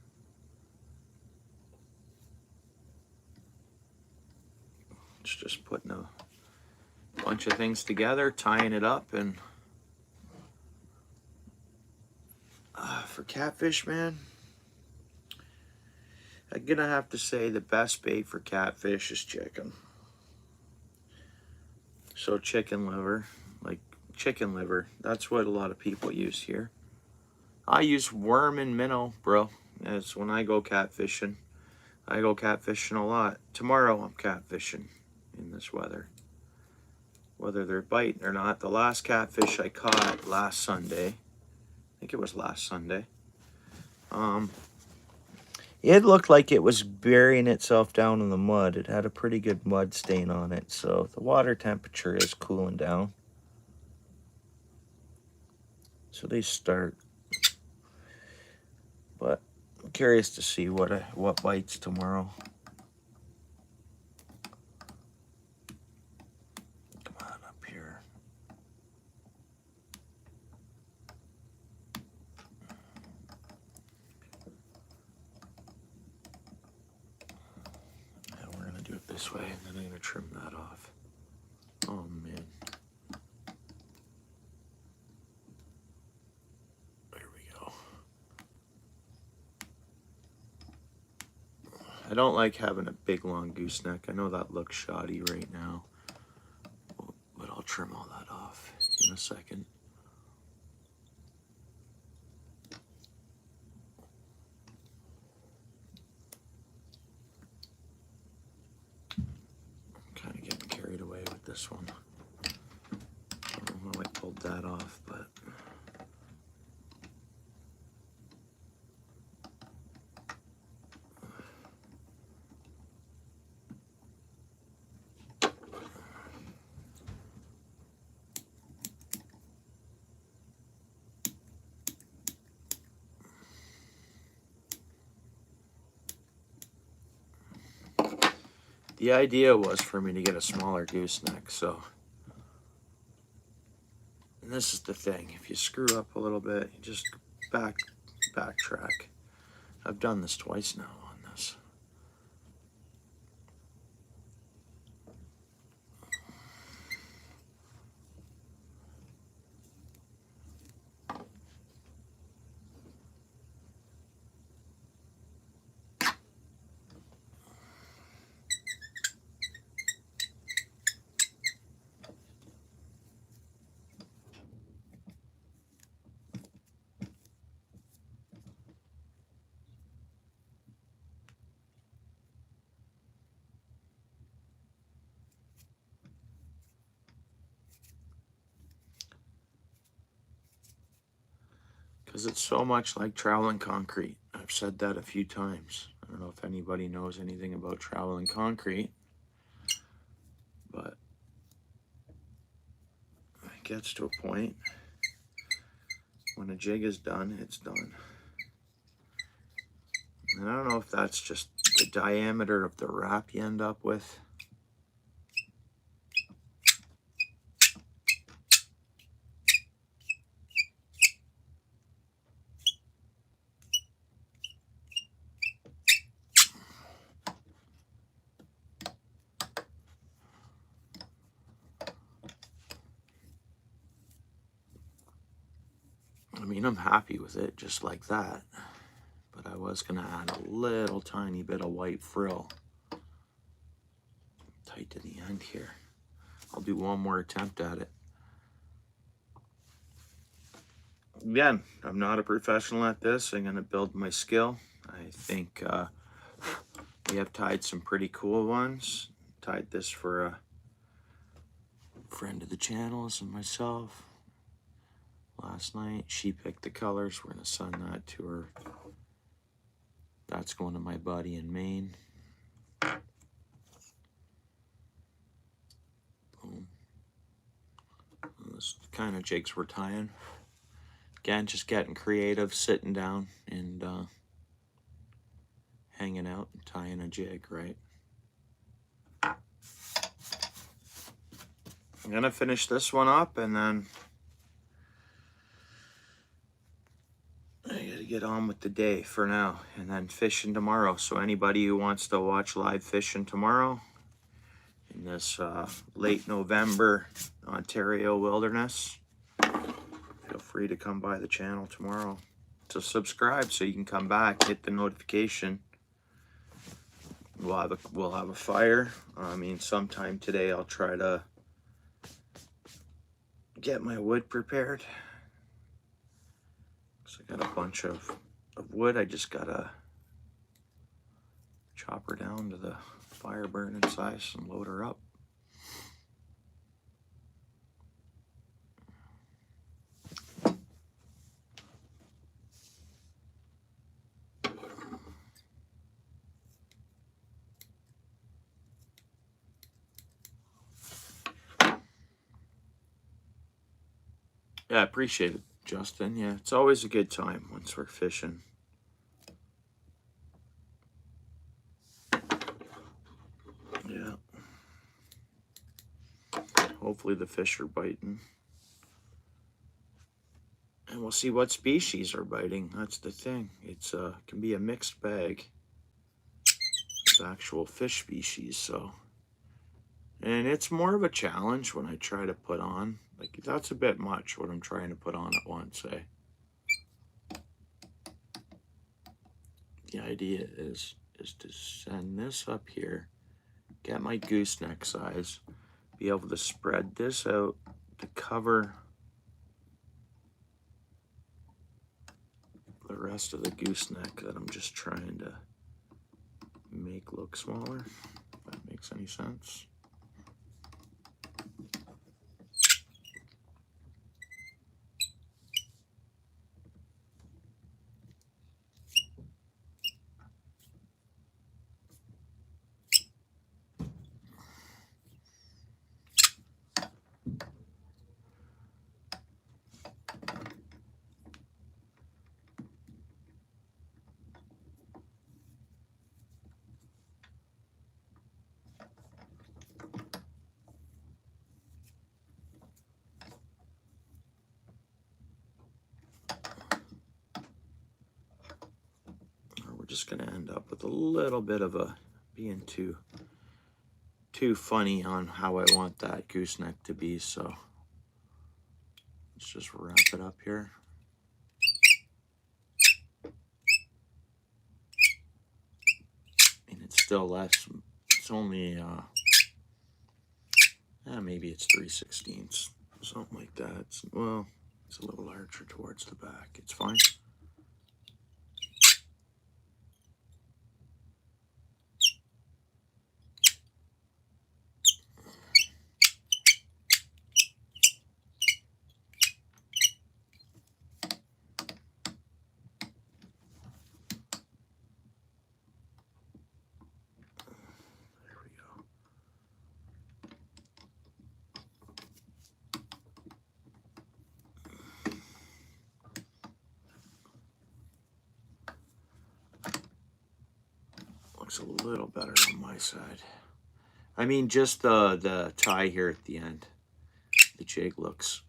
It's just putting a bunch of things together, tying it up, and for catfish, man, I'm gonna have to say the best bait for catfish is chicken. So chicken liver, that's what a lot of people use here. I use worm and minnow, bro. That's when I go catfishing. I go catfishing a lot. Tomorrow I'm catfishing in this weather. Whether they're biting or not. The last catfish I caught last Sunday, I think it was last Sunday, it looked like it was burying itself down in the mud. It had a pretty good mud stain on it, so the water temperature is cooling down. So they start, but I'm curious to see what bites tomorrow. Come on up here. Yeah, we're gonna do it this way, and then I'm gonna trim that off. Oh man. There we go. I don't like having a big long gooseneck. I know that looks shoddy right now, but I'll trim all that off in a second. I'm kind of getting carried away with this one. I don't know how I pulled that off, but the idea was for me to get a smaller gooseneck, so. And this is the thing, if you screw up a little bit, you just backtrack. I've done this twice now on this. Because it's so much like traveling concrete. I've said that a few times. I don't know if anybody knows anything about traveling concrete, but it gets to a point when a jig is done, it's done. And I don't know if that's just the diameter of the wrap you end up with. I mean, I'm happy with it just like that, but I was gonna add a little tiny bit of white frill tight to the end here. I'll do one more attempt at it. Again, I'm not a professional at this. I'm gonna build my skill. I think we have tied some pretty cool ones. Tied this for a friend of the channels and myself last night. She picked the colors. We're gonna send that to her. That's going to my buddy in Maine. Boom. This kind of jigs we're tying. Again, just getting creative, sitting down and hanging out and tying a jig, right? I'm gonna finish this one up and then I gotta get on with the day for now and then fishing tomorrow. So anybody who wants to watch live fishing tomorrow in this late November Ontario wilderness, feel free to come by the channel tomorrow to subscribe so you can come back, hit the notification. We'll have a fire. I mean, sometime today I'll try to get my wood prepared. So I got a bunch of wood. I just gotta chop her down to the fire burning size and load her up. Yeah, I appreciate it. Justin. Yeah, it's always a good time once we're fishing. Yeah. Hopefully the fish are biting. And we'll see what species are biting. That's the thing. It's can be a mixed bag of actual fish species, so. And it's more of a challenge when I try to put on. Like, that's a bit much what I'm trying to put on at once, eh? The idea is to send this up here, get my gooseneck size, be able to spread this out to cover the rest of the gooseneck that I'm just trying to make look smaller, if that makes any sense. Or we're just gonna end up with a little bit of a being too funny on how I want that gooseneck to be, so let's just wrap it up here. And it's still less, it's only maybe it's 3/16, something like that. Well, it's a little larger towards the back. It's fine. There we go. Looks a little better on my side. I mean, just the tie here at the end. The jig looks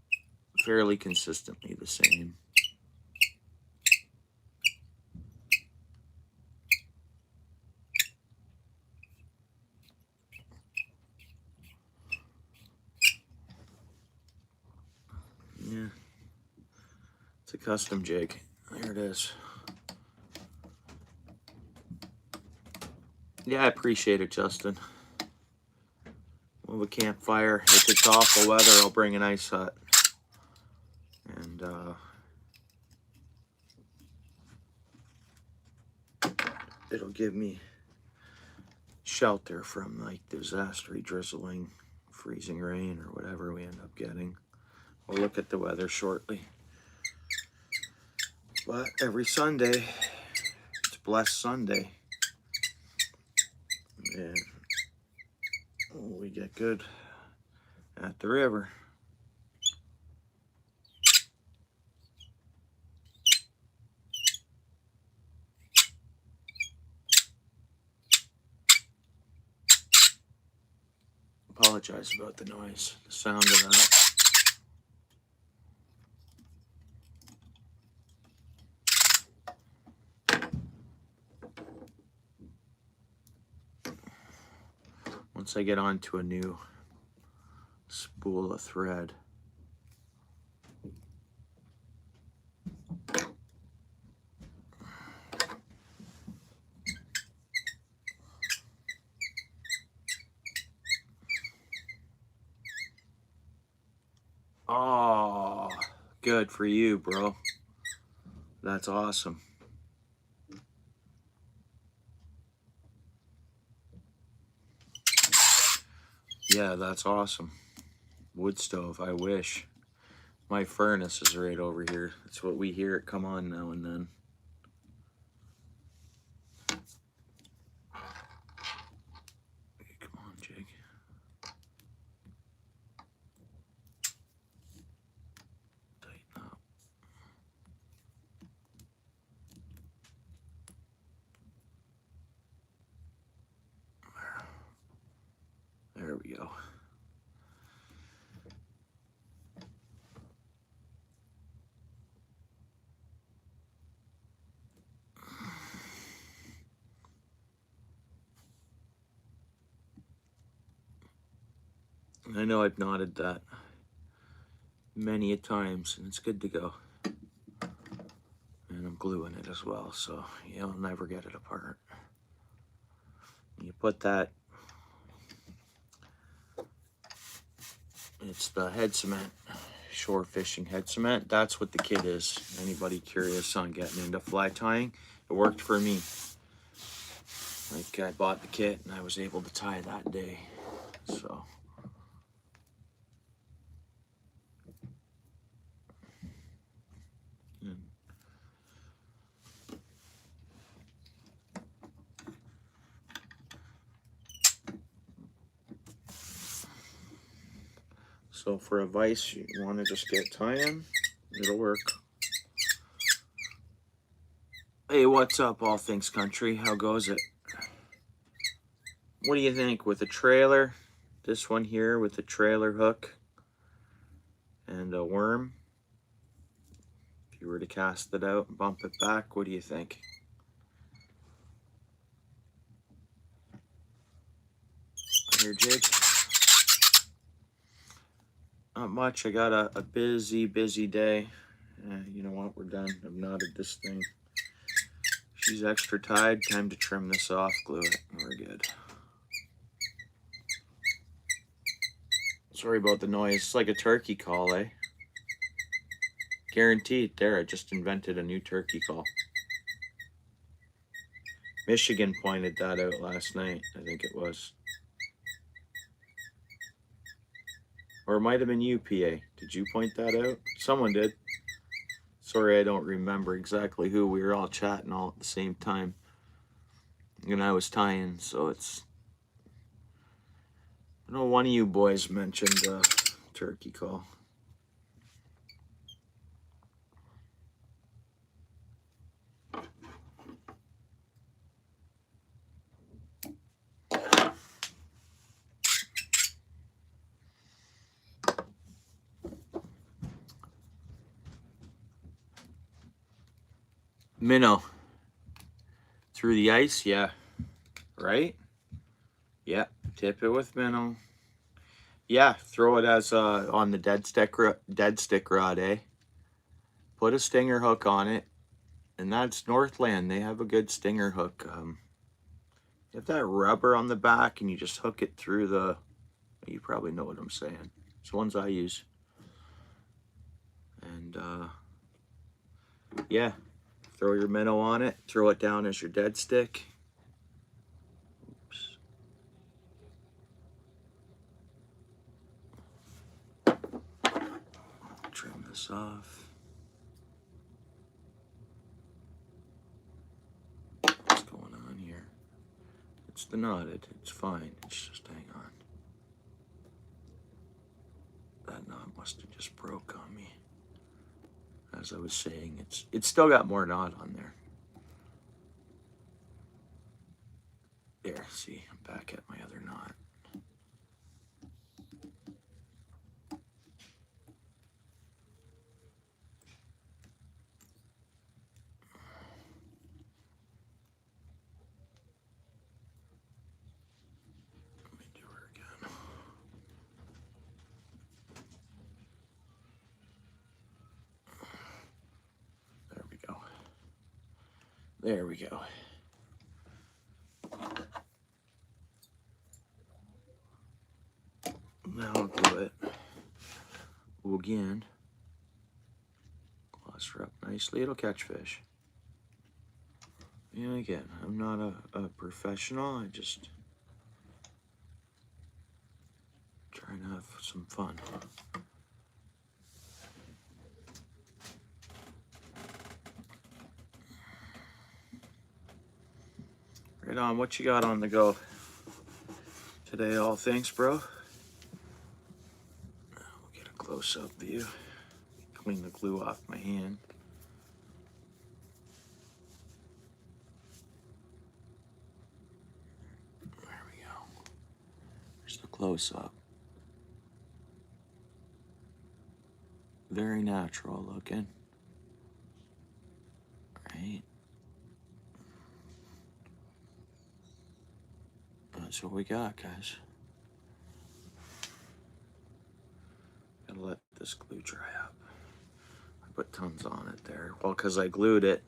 fairly consistently the same. Yeah, it's a custom jig. There it is. Yeah, I appreciate it, Justin. We'll have a campfire. If it's awful weather, I'll bring an ice hut. And it'll give me shelter from like disaster, drizzling, freezing rain, or whatever we end up getting. We'll look at the weather shortly. But every Sunday, it's Blessed Sunday. And we get good at the river. Apologize about the noise, the sound of that. Once I get onto a new spool of thread, oh, good for you, bro. That's awesome. Yeah, that's awesome. Wood stove, I wish. My furnace is right over here. That's what we hear it come on now and then. Okay, come on, Jake. Tighten up. I know I've knotted that many a times, and it's good to go. And I'm gluing it as well, so you'll never get it apart. You put that, it's the head cement, shore fishing head cement. That's what the kit is. Anybody curious on getting into fly tying? It worked for me. Like, I bought the kit and I was able to tie that day, so. So for a vise, you want to just get tie-in. It'll work. Hey, what's up, All Things Country? How goes it? What do you think with a trailer? This one here with a trailer hook and a worm. If you were to cast it out and bump it back, what do you think? Here, Jake. Not much. I got a busy day. You know what? We're done. I've knotted this thing. She's extra tied. Time to trim this off, glue it, and we're good. Sorry about the noise. It's like a turkey call, eh? Guaranteed. There, I just invented a new turkey call. Michigan pointed that out last night, I think it was. Or it might have been you, PA. Did you point that out? Someone did. Sorry, I don't remember exactly who. We were all chatting all at the same time. And I was tying, so it's... I know one of you boys mentioned turkey call. Minnow. Through the ice, yeah. Right? Yeah, tip it with minnow. Yeah, throw it as on the dead stick rod, eh? Put a stinger hook on it, and that's Northland. They have a good stinger hook. You have that rubber on the back, and you just hook it through the. You probably know what I'm saying. It's the ones I use. And yeah, throw your minnow on it. Throw it down as your dead stick. Oops. Trim this off. What's going on here? It's the knotted. It's fine. It's just hang on. That knot must have just broke on me. As I was saying, it's still got more knot on there. There, see, I'm back at my other knot. Let me do her again. There we go. There we go. Now I'll glue it. Again. Gloss her up nicely. It'll catch fish. And again, I'm not a professional. I just trying to have some fun. Right on. What you got on the go today? All thanks, bro. We'll get a close-up view. Clean the glue off my hand. There we go. There's the close-up. Very natural looking. Right. That's what we got, guys. Gotta let this glue dry up. I put tons on it there. Well, because I glued it.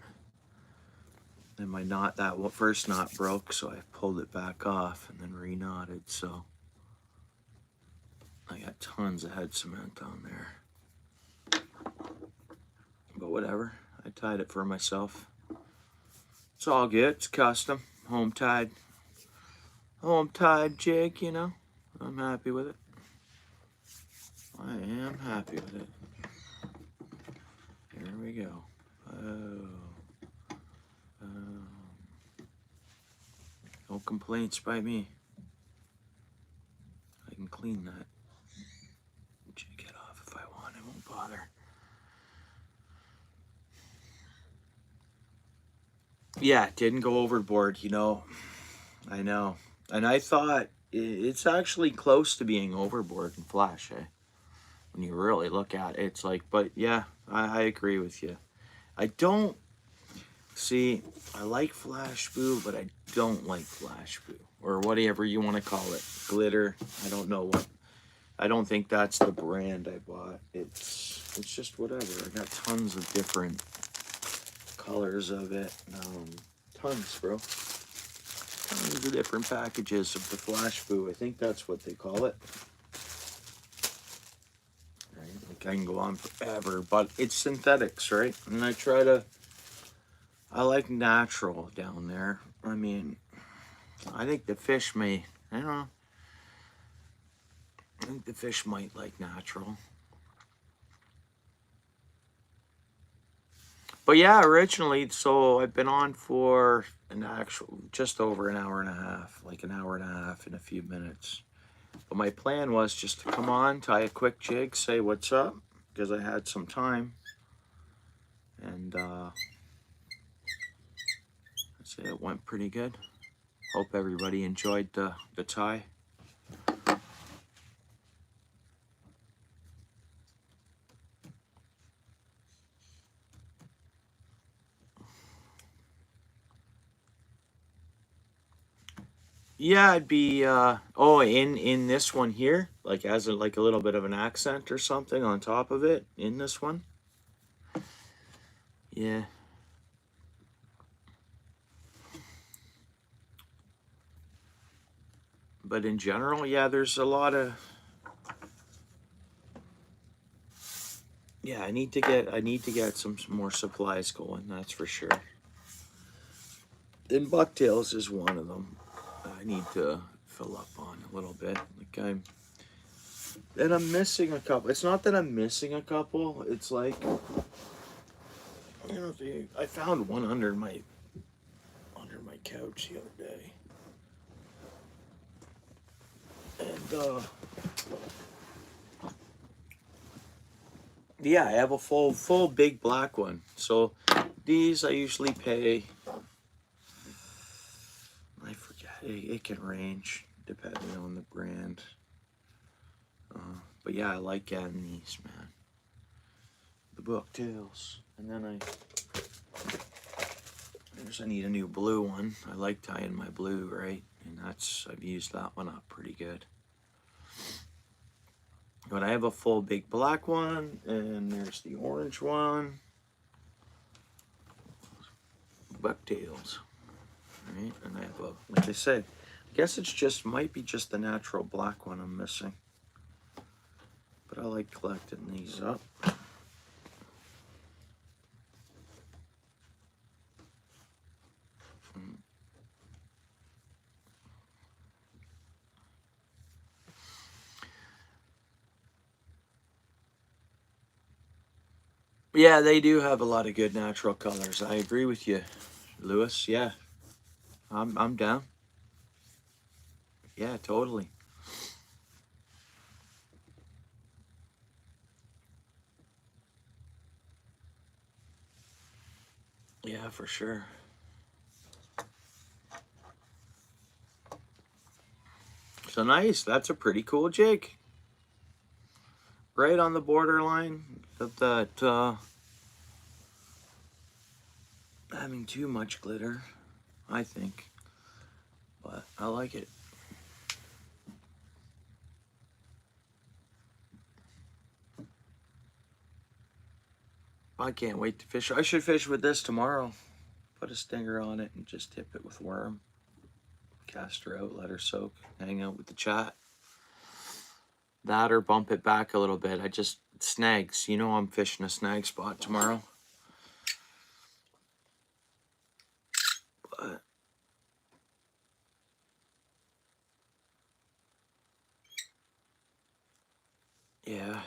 Then my knot, that first knot broke, so I pulled it back off and then re-knotted. So I got tons of head cement on there. But whatever, I tied it for myself. It's all good, it's custom, home tied jig, you know. I'm happy with it. I am happy with it. Here we go. No complaints by me. I can clean that jig head off if I want, it won't bother. Yeah, it didn't go overboard, you know. I know. And I thought it's actually close to being overboard in Flash, eh? When you really look at it, it's like, but yeah, I agree with you. I don't, see, I like Flash Boo, but I don't like Flash Boo. Or whatever you want to call it. Glitter, I don't know what. I don't think that's the brand I bought. It's just whatever. I got tons of different colors of it. Tons, bro. Tons of different packages of the Flash Boo. I think that's what they call it. Right? Like I can go on forever, but it's synthetics, right? And I like natural down there. I mean, I think the fish may, I don't know. I think the fish might like natural. But yeah, originally, so I've been on for an actual, just over an hour and a half, like an hour and a half in a few minutes. But my plan was just to come on, tie a quick jig, say what's up, because I had some time. And I'd say it went pretty good. Hope everybody enjoyed the tie. Yeah, I'd be in this one here, like as a, like a little bit of an accent or something on top of it in this one. Yeah. But in general, yeah, there's a lot of, yeah, I need to get some more supplies going, that's for sure. And bucktails is one of them. I need to fill up on a little bit. Like I'm missing a couple. It's not that I'm missing a couple. It's like, you know, I found one under my couch the other day, and yeah, I have a full big black one. So these I usually pay. I forget. It can range depending on the brand. But yeah, I like getting these, man. The bucktails. And then I need a new blue one. I like tying my blue, right? And I've used that one up pretty good. But I have a full big black one, and there's the orange one. Bucktails. Right? And I have like I said, I guess it's just, might be just the natural black one I'm missing. But I like collecting these up. Yeah, they do have a lot of good natural colors. I agree with you, Lewis. Yeah, I'm down. Yeah, totally. Yeah, for sure. So nice. That's a pretty cool jig. Right on the borderline of that having too much glitter, I think. But I like it. I can't wait to fish. I should fish with this tomorrow. Put a stinger on it and just tip it with worm. Cast her out, let her soak, hang out with the chat. That or bump it back a little bit. Snags. You know I'm fishing a snag spot tomorrow. But yeah.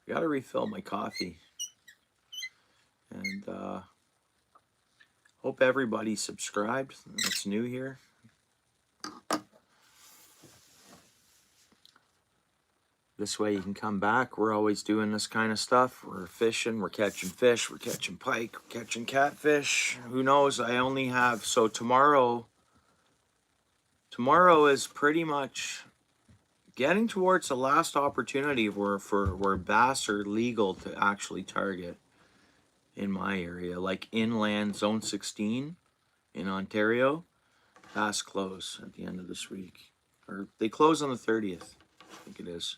I gotta refill my coffee. And hope everybody subscribed that's new here. This way you can come back. We're always doing this kind of stuff. We're fishing, we're catching fish, we're catching pike, we're catching catfish. Who knows? I only have, so tomorrow is pretty much getting towards the last opportunity where bass are legal to actually target in my area. Like inland zone 16 in Ontario, bass close at the end of this week. Or they close on the 30th, I think it is.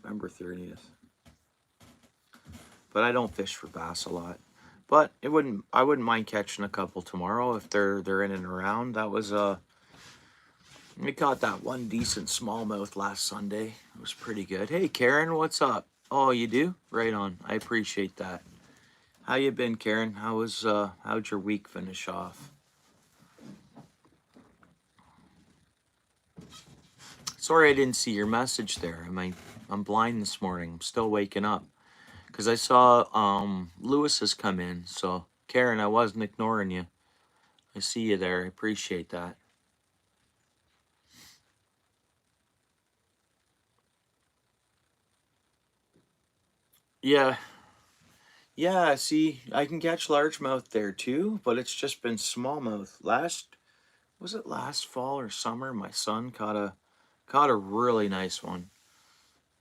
November 30th. But I don't fish for bass a lot. But I wouldn't mind catching a couple tomorrow if they're in and around. That was we caught that one decent smallmouth last Sunday. It was pretty good. Hey Karen, what's up? Oh, you do? Right on. I appreciate that. How you been, Karen? How'd your week finish off? Sorry I didn't see your message there. I'm blind this morning. I'm still waking up. Because I saw Lewis has come in. So, Karen, I wasn't ignoring you. I see you there. I appreciate that. Yeah. Yeah, see, I can catch largemouth there too, but it's just been smallmouth. Was it last fall or summer? My son caught a really nice one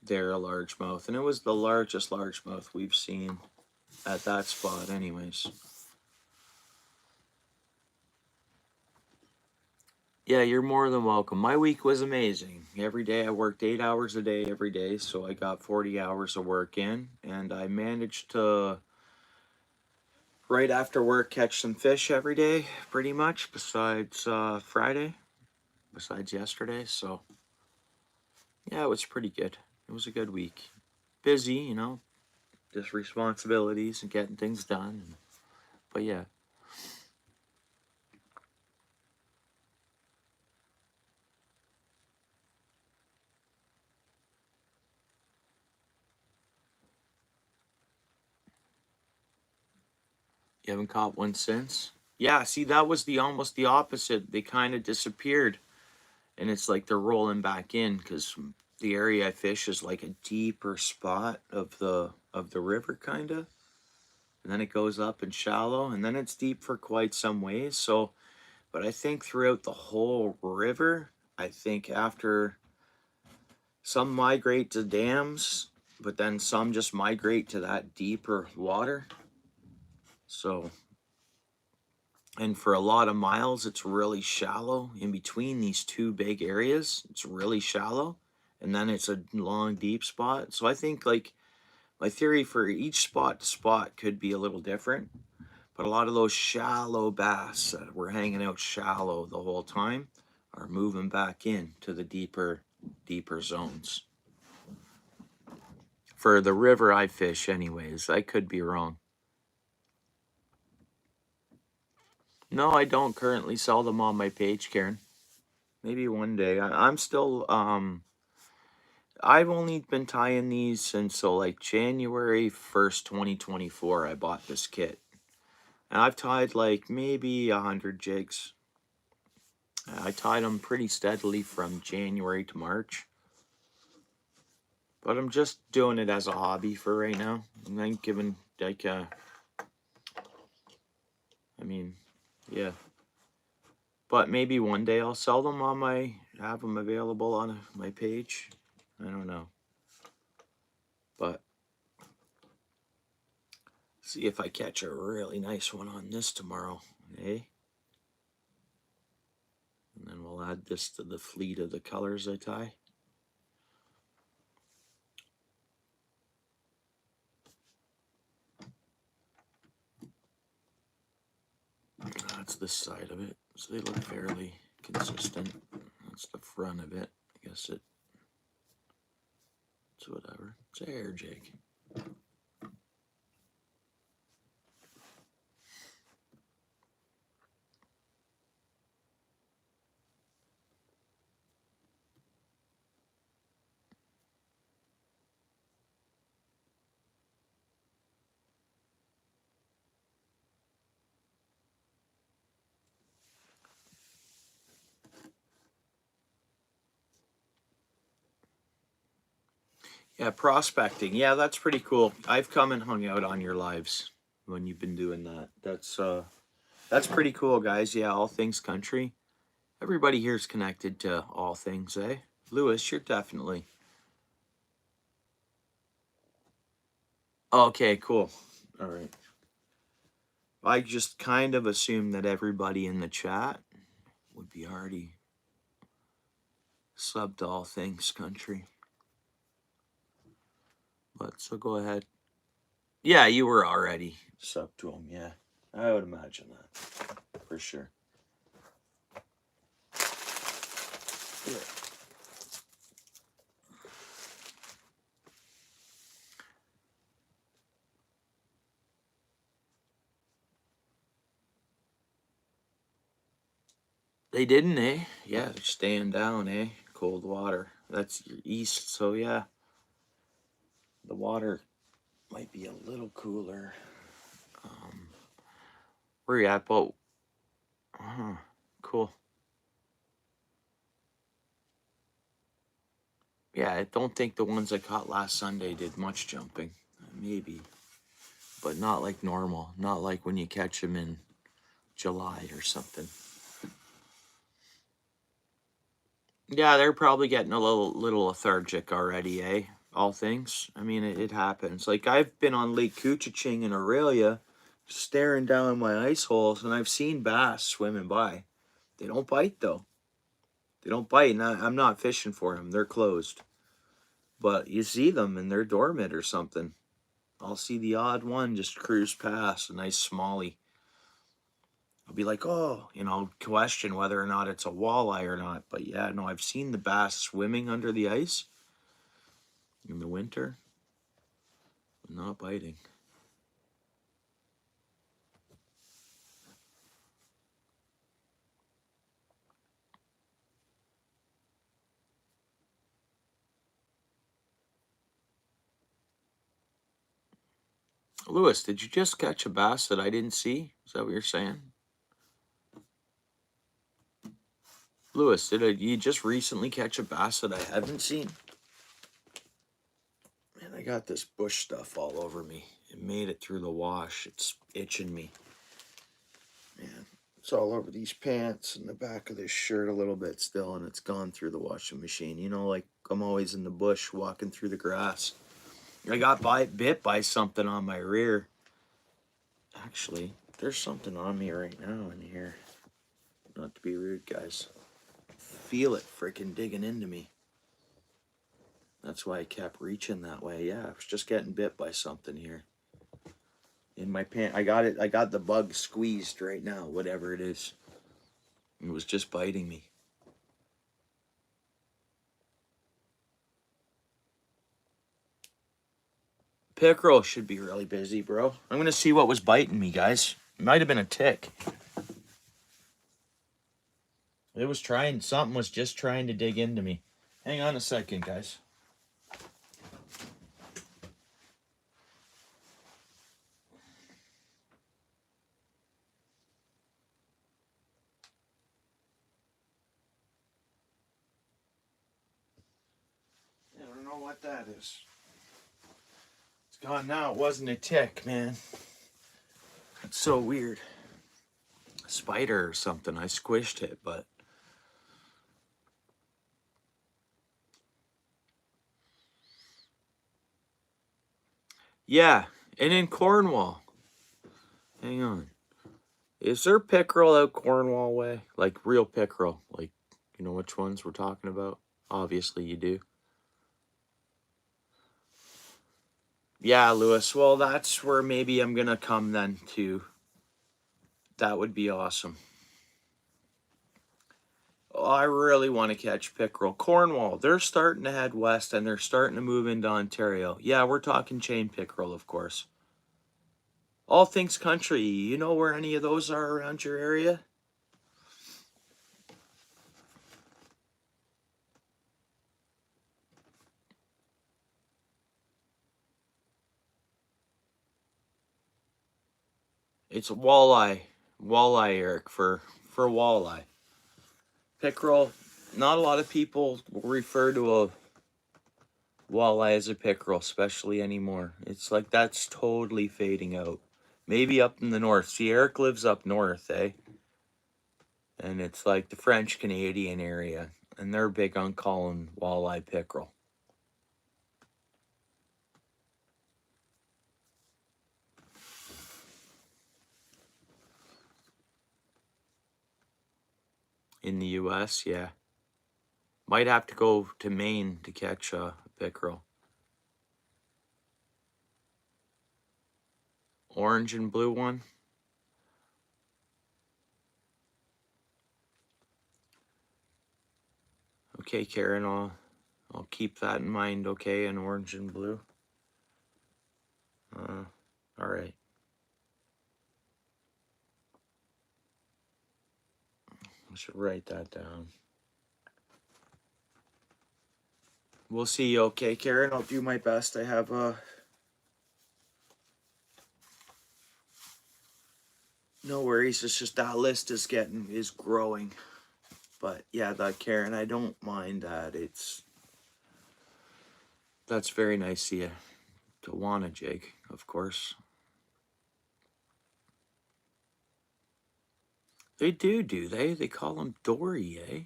there, a largemouth. And it was the largest largemouth we've seen at that spot anyways. Yeah, you're more than welcome. My week was amazing. Every day I worked 8 hours a day every day, so I got 40 hours of work in, and I managed to, right after work, catch some fish every day, pretty much, besides Friday, besides yesterday. So, yeah, it was pretty good. It was a good week. Busy, you know, just responsibilities and getting things done. But yeah. You haven't caught one since? Yeah, see, that was almost the opposite. They kind of disappeared, and it's like they're rolling back in because the area I fish is like a deeper spot of the river, kind of, and then it goes up and shallow, and then it's deep for quite some ways. So, but I think throughout the whole river, I think after some migrate to dams, but then some just migrate to that deeper water. So, and for a lot of miles, it's really shallow in between these two big areas. It's really shallow. And then it's a long, deep spot. So I think, like, my theory for each spot to spot could be a little different. But a lot of those shallow bass that were hanging out shallow the whole time are moving back in to the deeper zones. For the river I fish, anyways. I could be wrong. No, I don't currently sell them on my page, Karen. Maybe one day. I'm still I've only been tying these since like January 1st, 2024 I bought this kit. And I've tied like maybe 100 jigs. I tied them pretty steadily from January to March. But I'm just doing it as a hobby for right now. And then giving like I mean, yeah. But maybe one day I'll sell them have them available on my page. I don't know. But see if I catch a really nice one on this tomorrow, eh? add this to the fleet of the colors I tie. That's this side of it, so they look fairly consistent. That's the front of it. I guess it's whatever. It's a hair jig. Yeah, prospecting. Yeah, that's pretty cool. I've come and hung out on your lives when you've been doing that. That's pretty cool, guys. Yeah, all things country. Everybody here is connected to all things, eh? Lewis, you're definitely. Okay, cool. All right. I just kind of assumed that everybody in the chat would be already subbed to all things country. But so go ahead. Yeah, you were already subbed to them. Yeah, I would imagine that for sure. Yeah. They didn't, eh? Yeah, they're staying down, eh? Cold water. That's your east, so yeah. The water might be a little cooler. Where you at, Bo? Cool. Yeah, I don't think the ones I caught last Sunday did much jumping. Maybe. But not like normal. Not like when you catch them in July or something. Yeah, they're probably getting a little lethargic already, eh? All things. I mean, it happens. Like, I've been on Lake Couchiching in Aurelia, staring down my ice holes, and I've seen bass swimming by. They don't bite, though. They don't bite, and I'm not fishing for them. They're closed. But you see them, and they're dormant or something. I'll see the odd one just cruise past, a nice smallie. I'll be like, oh, question whether or not it's a walleye or not. But yeah, no, I've seen the bass swimming under the ice in the winter, but not biting. Lewis, did you just catch a bass that I didn't see? Is that what you're saying? Lewis, did you just recently catch a bass that I haven't seen? Man, I got this bush stuff all over me. It made it through the wash. It's itching me. Man, it's all over these pants and the back of this shirt a little bit still, and it's gone through the washing machine. Like I'm always in the bush walking through the grass. I got bit by something on my rear. Actually, there's something on me right now in here. Not to be rude, guys. Feel it freaking digging into me. That's why I kept reaching that way. Yeah, I was just getting bit by something here. In my pant. I got the bug squeezed right now, whatever it is. It was just biting me. Pickerel should be really busy, bro. I'm gonna see what was biting me, guys. It might have been a tick. Something was just trying to dig into me. Hang on a second, guys. I don't know what that is. It's gone now. It wasn't a tick, man. That's so weird. A spider or something. I squished it, but... Yeah, and in Cornwall. Hang on. Is there pickerel out Cornwall way? Like real pickerel? Like You know which ones we're talking about? Obviously you do. Yeah, Lewis. Well, that's where maybe I'm gonna come then too. That would be awesome. Oh, I really want to catch pickerel. Cornwall, they're starting to head west and they're starting to move into Ontario. Yeah, we're talking chain pickerel, of course. All things country. You know where any of those are around your area? It's walleye. Walleye, Eric, for walleye. Pickerel, not a lot of people refer to a walleye as a pickerel, especially anymore. It's like that's totally fading out. Maybe up in the north. See, Eric lives up north, eh? And it's like the French Canadian area, and they're big on calling walleye pickerel. In the U.S., yeah. Might have to go to Maine to catch a pickerel. Orange and blue one. Okay, Karen, I'll keep that in mind, okay, an orange and blue. All right. I should write that down. We'll see you, okay, Karen? I'll do my best. I have no worries. It's just that list is growing. But yeah, that Karen, I don't mind that. That's very nice of you to want to, Jake, of course. They do they? They call him Dory, eh?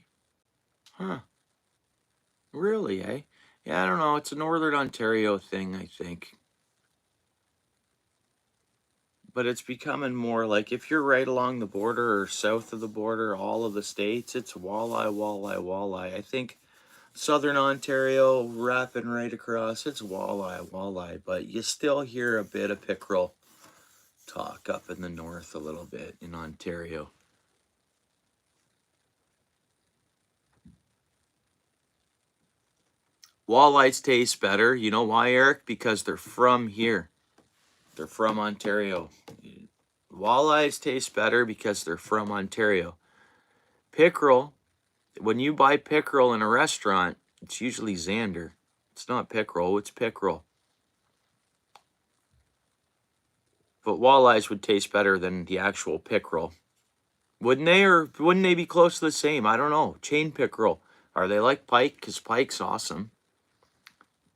Huh. Really, eh? Yeah, I don't know. It's a Northern Ontario thing, I think. But it's becoming more like if you're right along the border or south of the border, all of the states, it's walleye, walleye, walleye. I think Southern Ontario, wrapping right across, it's walleye, walleye. But you still hear a bit of pickerel talk up in the north a little bit in Ontario. Walleyes taste better. You know why, Eric? Because they're from here. They're from Ontario. Walleyes taste better because they're from Ontario. Pickerel, when you buy pickerel in a restaurant, it's usually Xander. It's not pickerel, it's pickerel. But walleyes would taste better than the actual pickerel. Wouldn't they? Or wouldn't they be close to the same? I don't know. Chain pickerel. Are they like pike? Because pike's awesome.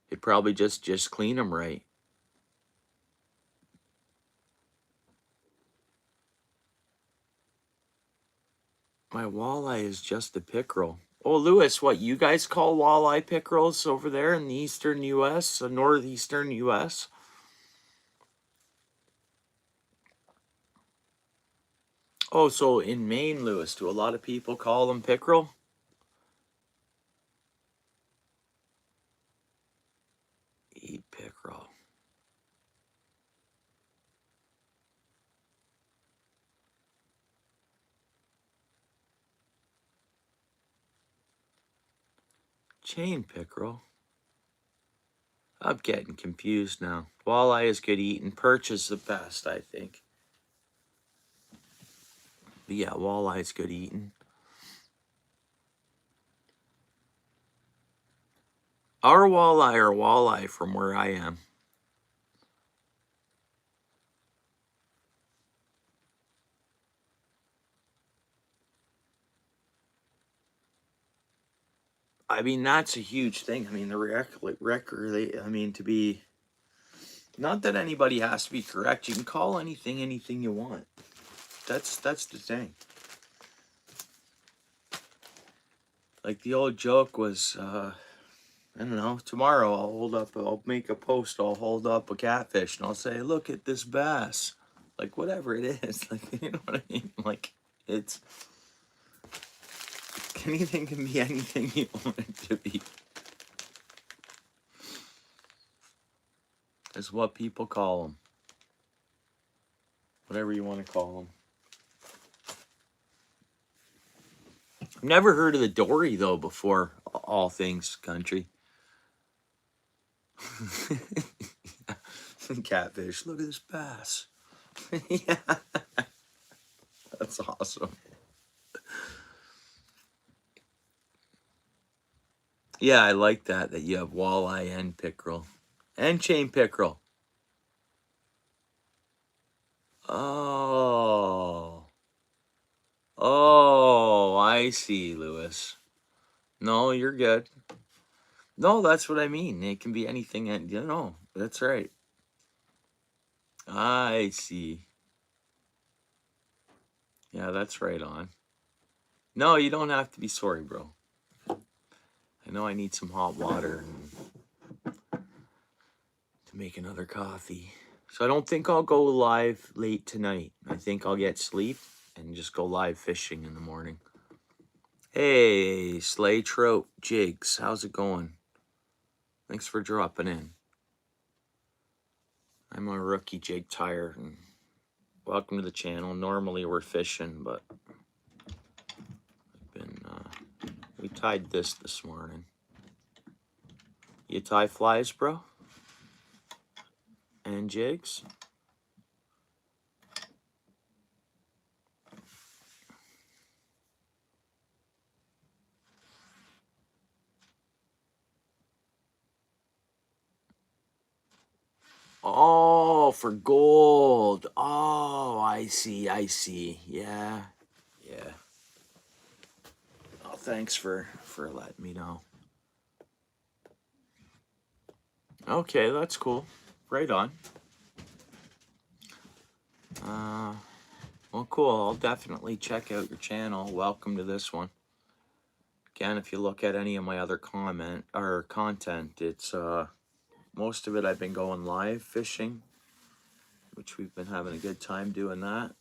They'd probably just clean them right. My walleye is just a pickerel. Oh, Lewis, what you guys call walleye pickerels over there in the eastern U.S., the northeastern U.S.? Oh, so in Maine, Lewis, do a lot of people call them pickerel? Eat pickerel. Chain pickerel? I'm getting confused now. Walleye is good eating. Perch is the best, I think. But yeah, walleye is good eating. Our walleye are walleye from where I am. I mean, that's a huge thing. I mean, the record, I mean, to be, not that anybody has to be correct. You can call anything you want. That's the thing. Like the old joke was, I don't know, tomorrow I'll make a post, I'll hold up a catfish and I'll say, look at this bass. Like whatever it is, like, you know what I mean? Like it's Anything can be anything you want it to be. Is what people call them. Whatever you want to call them. I've never heard of the dory, though, before. All things country. Catfish. Look at this bass. Yeah. That's awesome. Yeah, I like that you have walleye and pickerel. And chain pickerel. Oh. Oh, I see, Lewis. No, you're good. No, that's what I mean. It can be anything. That's right. I see. Yeah, that's right on. No, you don't have to be sorry, bro. I know I need some hot water to make another coffee. So I don't think I'll go live late tonight. I think I'll get sleep and just go live fishing in the morning. Hey, Slay Trout Jigs, how's it going? Thanks for dropping in. I'm a rookie jig tire, and welcome to the channel. Normally we're fishing, but we tied this morning. You tie flies, bro? And jigs? Oh, for gold. Oh, I see. Yeah. Oh, thanks for letting me know. Okay, that's cool. Right on. Well, cool. I'll definitely check out your channel. Welcome to this one. Again, if you look at any of my other content, it's most of it I've been going live fishing, which we've been having a good time doing that.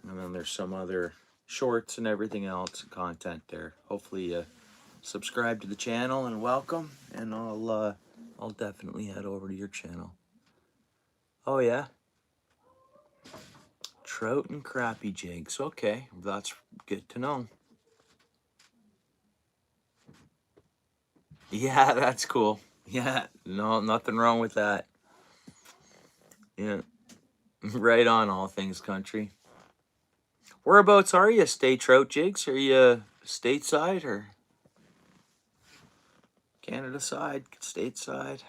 And then there's some other shorts and everything else content there. Hopefully you subscribe to the channel and welcome, and I'll definitely head over to your channel. Oh yeah, trout and crappie jigs. Okay, that's good to know. Yeah, that's cool. Yeah, no, nothing wrong with that. Yeah, right on, all things country. Whereabouts are you, Stay Trout Jigs? Are you stateside or Canada side, stateside?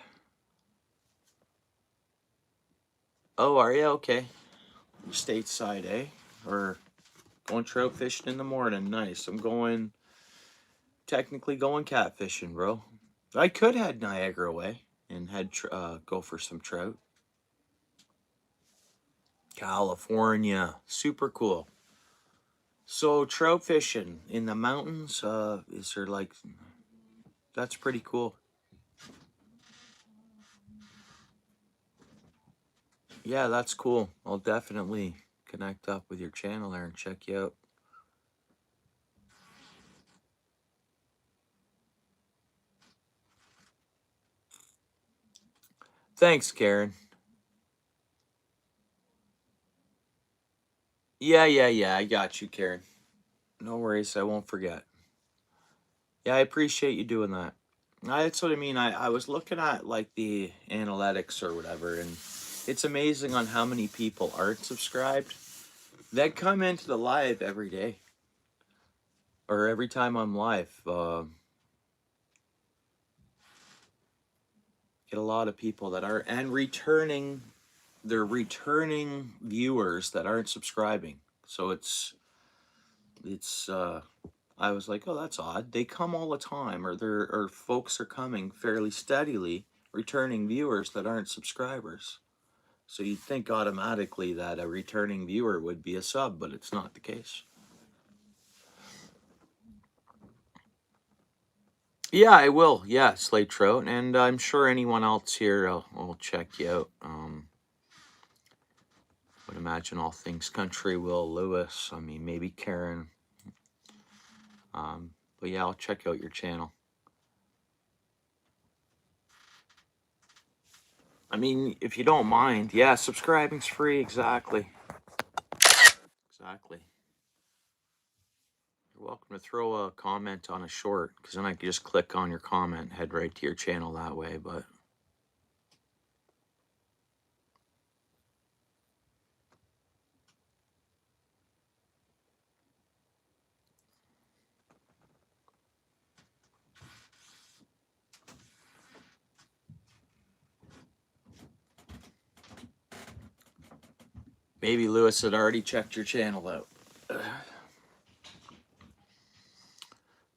Oh, are you? Okay. Stateside, eh? Or going trout fishing in the morning. Nice. I'm technically going catfishing, bro. I could head Niagara way and go for some trout. California. Super cool. So trout fishing in the mountains, is there like, that's pretty cool. Yeah, that's cool. I'll definitely connect up with your channel there and check you out. Thanks, Karen. Yeah, I got you, Karen. No worries, I won't forget. Yeah, I appreciate you doing that. That's what I mean. I was looking at like the analytics or whatever, and it's amazing on how many people aren't subscribed that come into the live every day or every time I'm live. Get a lot of people that are, and they're returning viewers that aren't subscribing. So it's I was like, oh, that's odd. They come all the time, or folks are coming fairly steadily, returning viewers that aren't subscribers. So you'd think automatically that a returning viewer would be a sub, but it's not the case. Yeah, I will. Yeah, Slate Trout, and I'm sure anyone else here will check you out. Would imagine all things country, Will, Lewis. I mean, maybe Karen. But yeah, I'll check out your channel. I mean, if you don't mind, yeah, subscribing's free. Exactly. Exactly. You're welcome to throw a comment on a short, because then I can just click on your comment and head right to your channel that way. But maybe Lewis had already checked your channel out.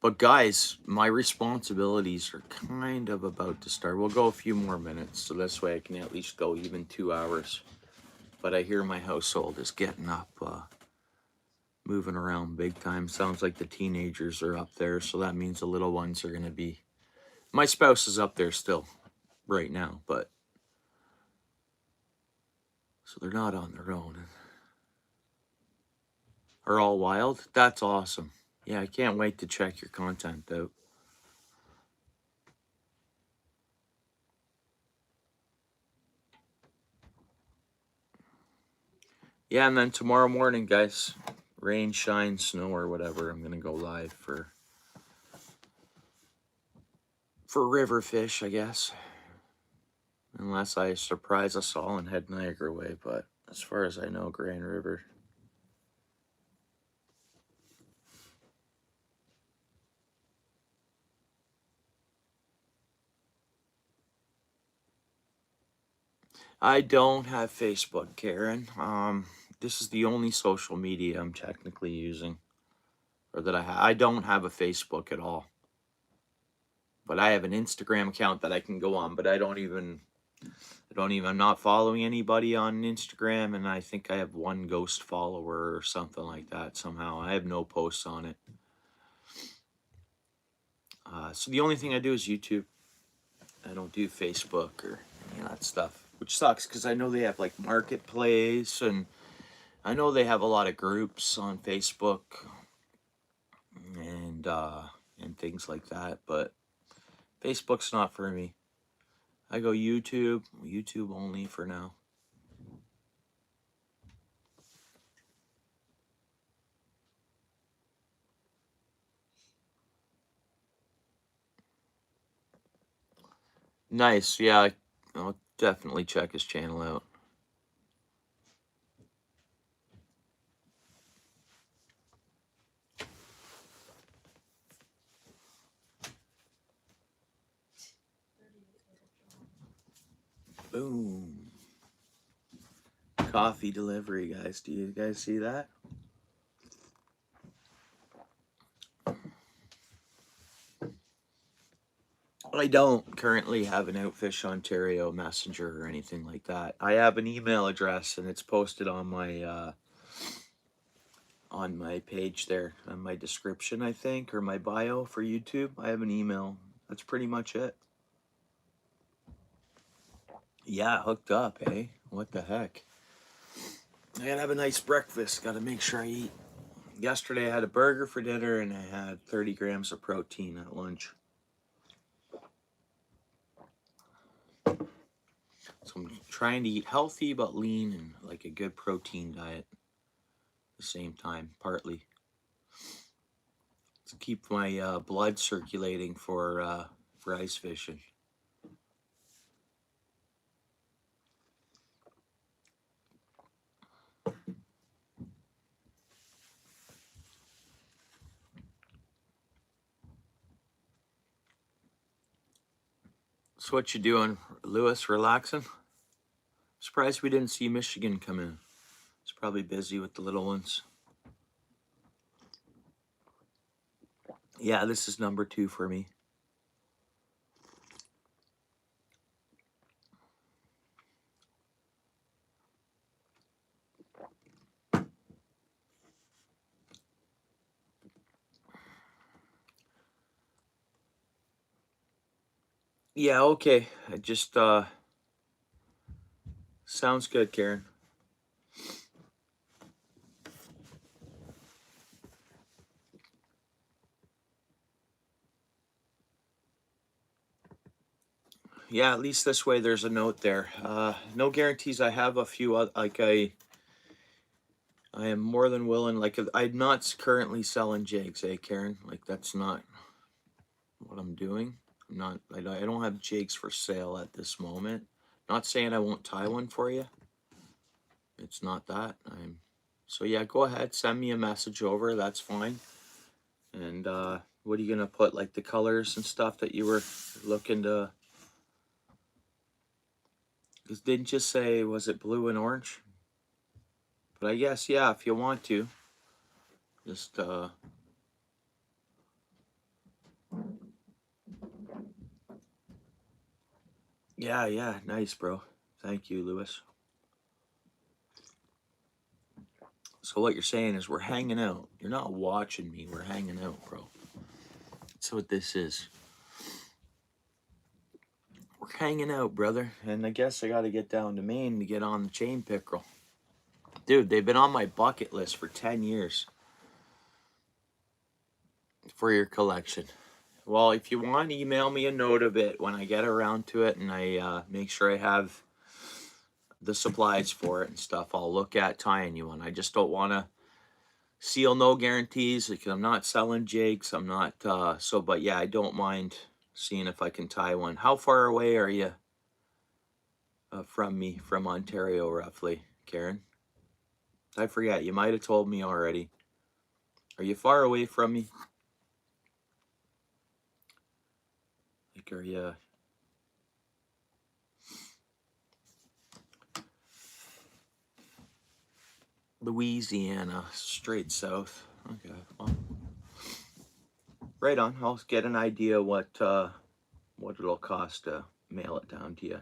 But guys, my responsibilities are kind of about to start. We'll go a few more minutes, so this way I can at least go even 2 hours. But I hear my household is getting up, moving around big time. Sounds like the teenagers are up there, so that means the little ones are going to be... My spouse is up there still right now, but... So they're not on their own. Are all wild? That's awesome. Yeah, I can't wait to check your content out. Yeah, and then tomorrow morning, guys, rain, shine, snow, or whatever, I'm going to go live for river fish, I guess. Unless I surprise us all and head Niagara way, but as far as I know, Grand River. I don't have Facebook, Karen. This is the only social media I'm technically using, or that I don't have a Facebook at all. But I have an Instagram account that I can go on, but I'm not following anybody on Instagram, and I think I have one ghost follower or something like that somehow. I have no posts on it. So the only thing I do is YouTube. I don't do Facebook or any of that stuff, which sucks because I know they have like Marketplace, and I know they have a lot of groups on Facebook and things like that, but Facebook's not for me. I go YouTube only for now. Nice, yeah, I'll definitely check his channel out. Boom. Coffee delivery, guys. Do you guys see that? I don't currently have an OUTFISH Ontario messenger or anything like that. I have an email address, and it's posted on my page there, on my description, I think, or my bio for YouTube. I have an email. That's pretty much it. Yeah, hooked up, eh? What the heck? I gotta have a nice breakfast. Gotta make sure I eat. Yesterday I had a burger for dinner, and I had 30 grams of protein at lunch. So I'm trying to eat healthy but lean, and like a good protein diet at the same time, partly to keep my blood circulating for ice fishing. So what you doing, Lewis? Relaxing? Surprised we didn't see Michigan come in. It's probably busy with the little ones. Yeah, this is number 2 for me. Yeah, okay. I just, sounds good, Karen. Yeah, at least this way there's a note there. No guarantees. I have a few, like I am more than willing, like I'm not currently selling jigs, Karen? Like that's not what I'm doing. I don't have jigs for sale at this moment. Not saying I won't tie one for you. It's not that. So yeah, go ahead, send me a message over, that's fine. And what are you gonna put, like the colors and stuff that you were looking to? Because didn't you say, was it blue and orange? But I guess, yeah, if you want to, just yeah, nice, bro. Thank you, Lewis. So what you're saying is we're hanging out. You're not watching me, we're hanging out, bro. That's what this is. We're hanging out, brother. And I guess I gotta get down to Maine to get on the chain pickerel. Dude, they've been on my bucket list for 10 years for your collection. Well, if you want, email me a note of it when I get around to it and I make sure I have the supplies for it and stuff. I'll look at tying you one. I just don't want to seal no guarantees because I'm not selling jigs. I'm not, but yeah, I don't mind seeing if I can tie one. How far away are you from me, from Ontario, roughly, Karen? I forget. You might have told me already. Are you far away from me? Like, are you? Louisiana, straight south. Okay, well, right on. I'll get an idea what it'll cost to mail it down to you.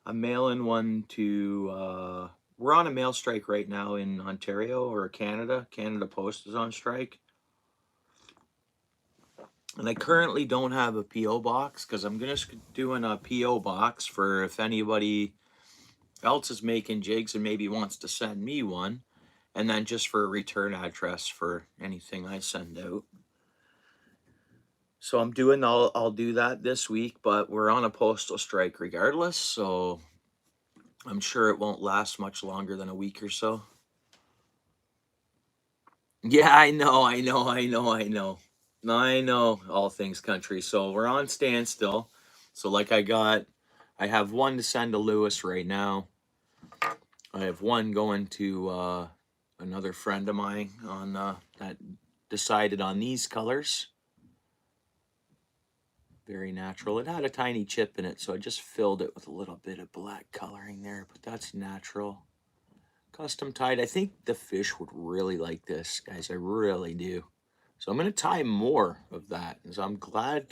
I'm mailing one to. We're on a mail strike right now in Ontario or Canada. Canada Post is on strike. And I currently don't have a P.O. box because I'm just doing a P.O. box for if anybody else is making jigs and maybe wants to send me one. And then just for a return address for anything I send out. So I'll do that this week, but we're on a postal strike regardless. So I'm sure it won't last much longer than a week or so. Yeah, I know. All things country. So we're on standstill. So like I have one to send to Lewis right now. I have one going to another friend of mine on that decided on these colors. Very natural. It had a tiny chip in it, so I just filled it with a little bit of black coloring there, but that's natural. Custom tied. I think the fish would really like this, guys. I really do. So I'm going to tie more of that. So I'm glad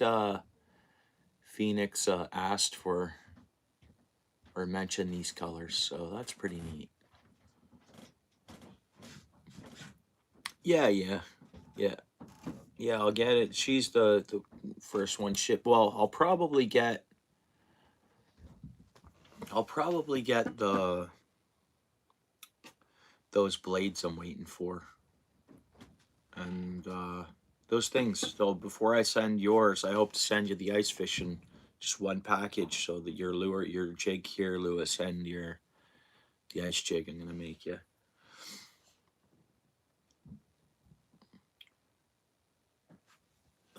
Phoenix asked for or mentioned these colors, so that's pretty neat. Yeah, I'll get it. She's the first one shipped. Well, I'll probably get those blades I'm waiting for. And those things. So before I send yours, I hope to send you the ice fish in just one package so that your lure, your jig here, Lewis, and the ice jig I'm gonna make you.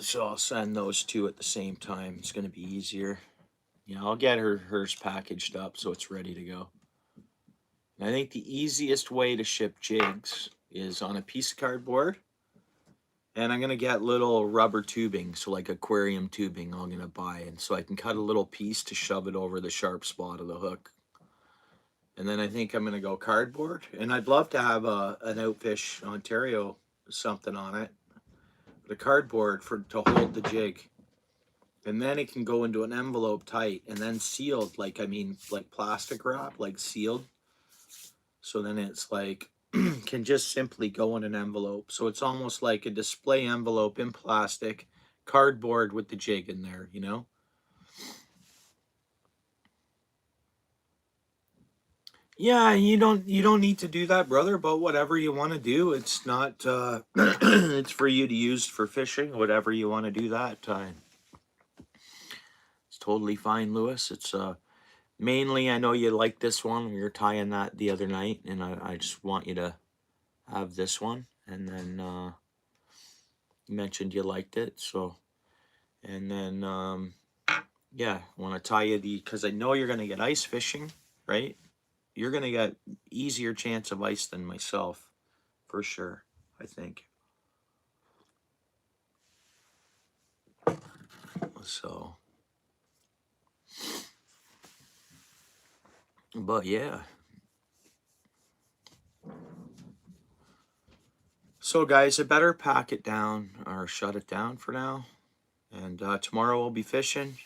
So I'll send those two at the same time. It's gonna be easier. Yeah, I'll get hers packaged up so it's ready to go. And I think the easiest way to ship jigs is on a piece of cardboard. And I'm gonna get little rubber tubing, so like aquarium tubing I'm gonna buy, and so I can cut a little piece to shove it over the sharp spot of the hook. And then I think I'm gonna go cardboard, and I'd love to have an OUTFISH Ontario something on it, the cardboard to hold the jig, and then it can go into an envelope tight, and then sealed, like plastic wrap, like sealed. So then it's like can just simply go in an envelope. So it's almost like a display envelope in plastic, cardboard with the jig in there, you know? Yeah, you don't need to do that, brother, but whatever you want to do, it's not it's for you to use for fishing, whatever you want to do that time. It's totally fine, Lewis. It's mainly, I know you like this one. We were tying that the other night, and I just want you to have this one. And then you mentioned you liked it, so. And then yeah, I want to tie you because I know you're gonna get ice fishing, right? You're gonna get easier chance of ice than myself, for sure. I think so. But yeah. So guys, I better pack it down or shut it down for now. And tomorrow we'll be fishing.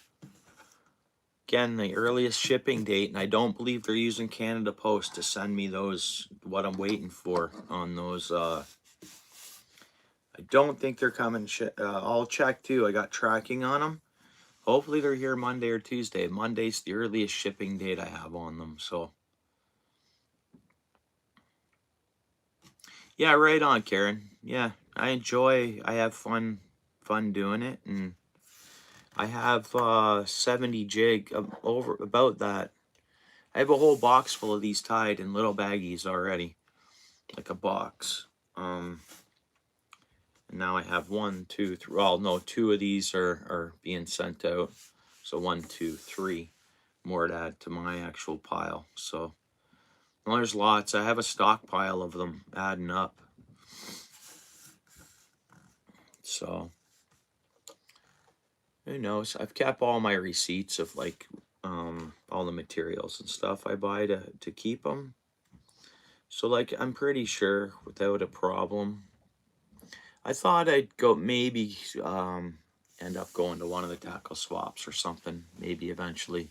Again, the earliest shipping date, and I don't believe they're using Canada Post to send me those, what I'm waiting for on those. I don't think they're coming. I'll check too. I got tracking on them. Hopefully they're here Monday or Tuesday. Monday's the earliest shipping date I have on them. So yeah, right on, Karen. Yeah, I have fun doing it, and I have 70 jig over about that. I have a whole box full of these tied in little baggies already, like a box. And now I have 1, 2, 3. Well, no, 2 of these are being sent out. So 1, 2, 3 more to add to my actual pile. So well, there's lots. I have a stockpile of them adding up. So who knows? I've kept all my receipts of like all the materials and stuff I buy to keep them. So like I'm pretty sure without a problem. I thought I'd go maybe end up going to one of the tackle swaps or something maybe eventually.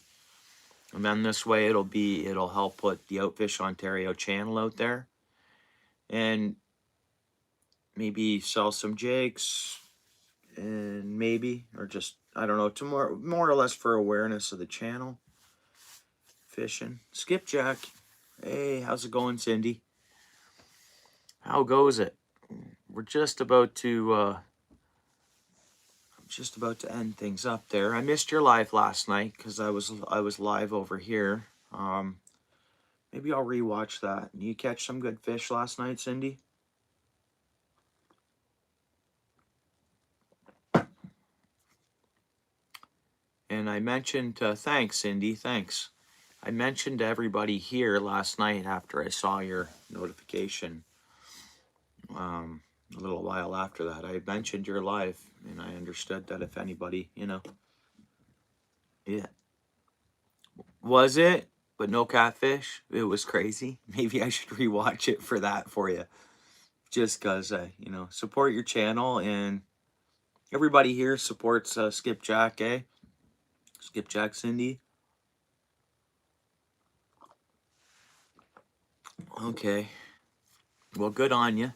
And then this way it'll help put the Outfish Ontario channel out there and maybe sell some jigs and maybe or just I don't know, to more or less for awareness of the channel. Fishing. Skipjack. Hey, how's it going, Cindy? How goes it? We're just about to end things up there. I missed your live last night because I was live over here. Maybe I'll rewatch that. You catch some good fish last night, Cindy? And I mentioned, thanks, Cindy, thanks. I mentioned to everybody here last night after I saw your notification, a little while after that, I mentioned your live, and I understood that if anybody, yeah. Was it? But no catfish? It was crazy. Maybe I should rewatch it for that for you. Just because, support your channel, and everybody here supports Skipjack, eh? Skipjack, Cindy. Okay. Well, good on you.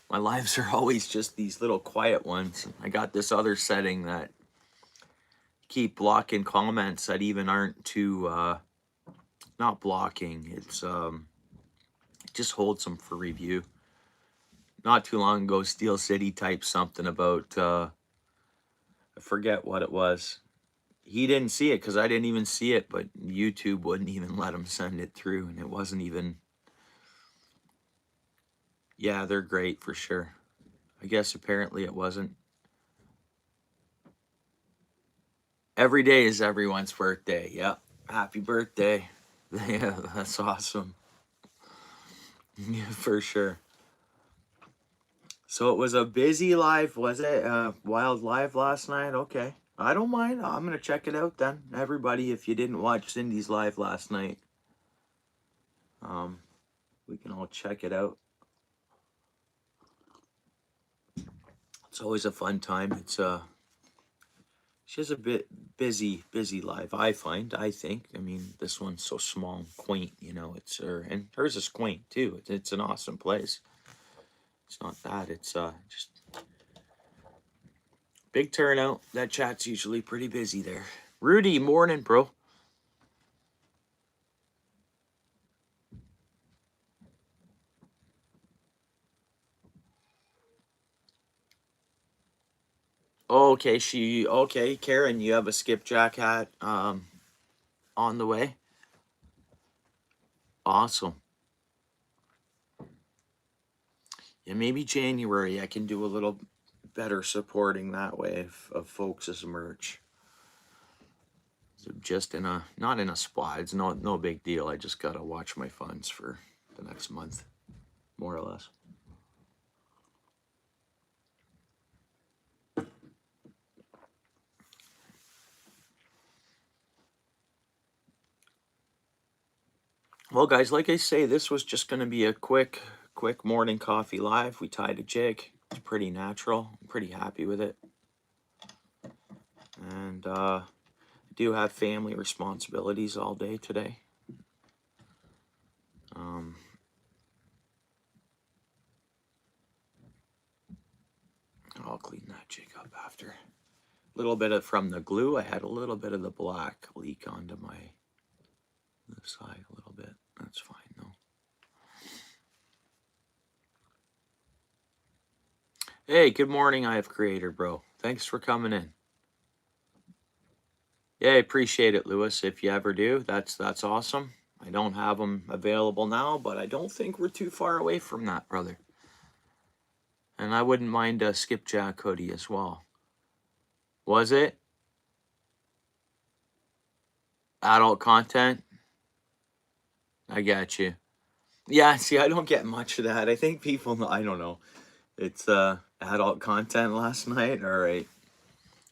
My lives are always just these little quiet ones. I got this other setting that keep blocking comments that even aren't too, not blocking. It's, just holds them for review. Not too long ago, Steel City typed something about, I forget what it was. He didn't see it because I didn't even see it, but YouTube wouldn't even let him send it through, and it wasn't even. Yeah, they're great for sure. I guess apparently it wasn't. Every day is everyone's birthday. Yep. Happy birthday. Yeah, that's awesome. Yeah, for sure. So it was a busy live, was it? Wild live last night? Okay. I don't mind. I'm going to check it out then. Everybody, if you didn't watch Cindy's live last night, we can all check it out. It's always a fun time. She has a bit busy life, I think. I mean, this one's so small and quaint, it's her, and hers is quaint too. It's an awesome place. It's not that, it's just big turnout. That chat's usually pretty busy there. Rudy, morning, bro. Oh, okay, okay, Karen, you have a skipjack hat on the way. Awesome. Yeah, maybe January I can do a little better supporting that way of folks' merch. So just in a not in a spot. It's no big deal. I just gotta watch my funds for the next month, more or less. Well, guys, like I say, this was just gonna be a quick morning coffee live. We tied a jig. It's pretty natural. I'm pretty happy with it. And I do have family responsibilities all day today. I'll clean that jig up after. A little bit of from the glue. I had a little bit of the black leak onto my left side a little bit. That's fine though. Hey, good morning, I have creator, bro. Thanks for coming in. Yeah, I appreciate it, Lewis. If you ever do, that's awesome. I don't have them available now, but I don't think we're too far away from that, brother. And I wouldn't mind a skipjack hoodie as well. Was it adult content? I got you. Yeah, see, I don't get much of that. I think people know, I don't know. It's adult content last night. All right.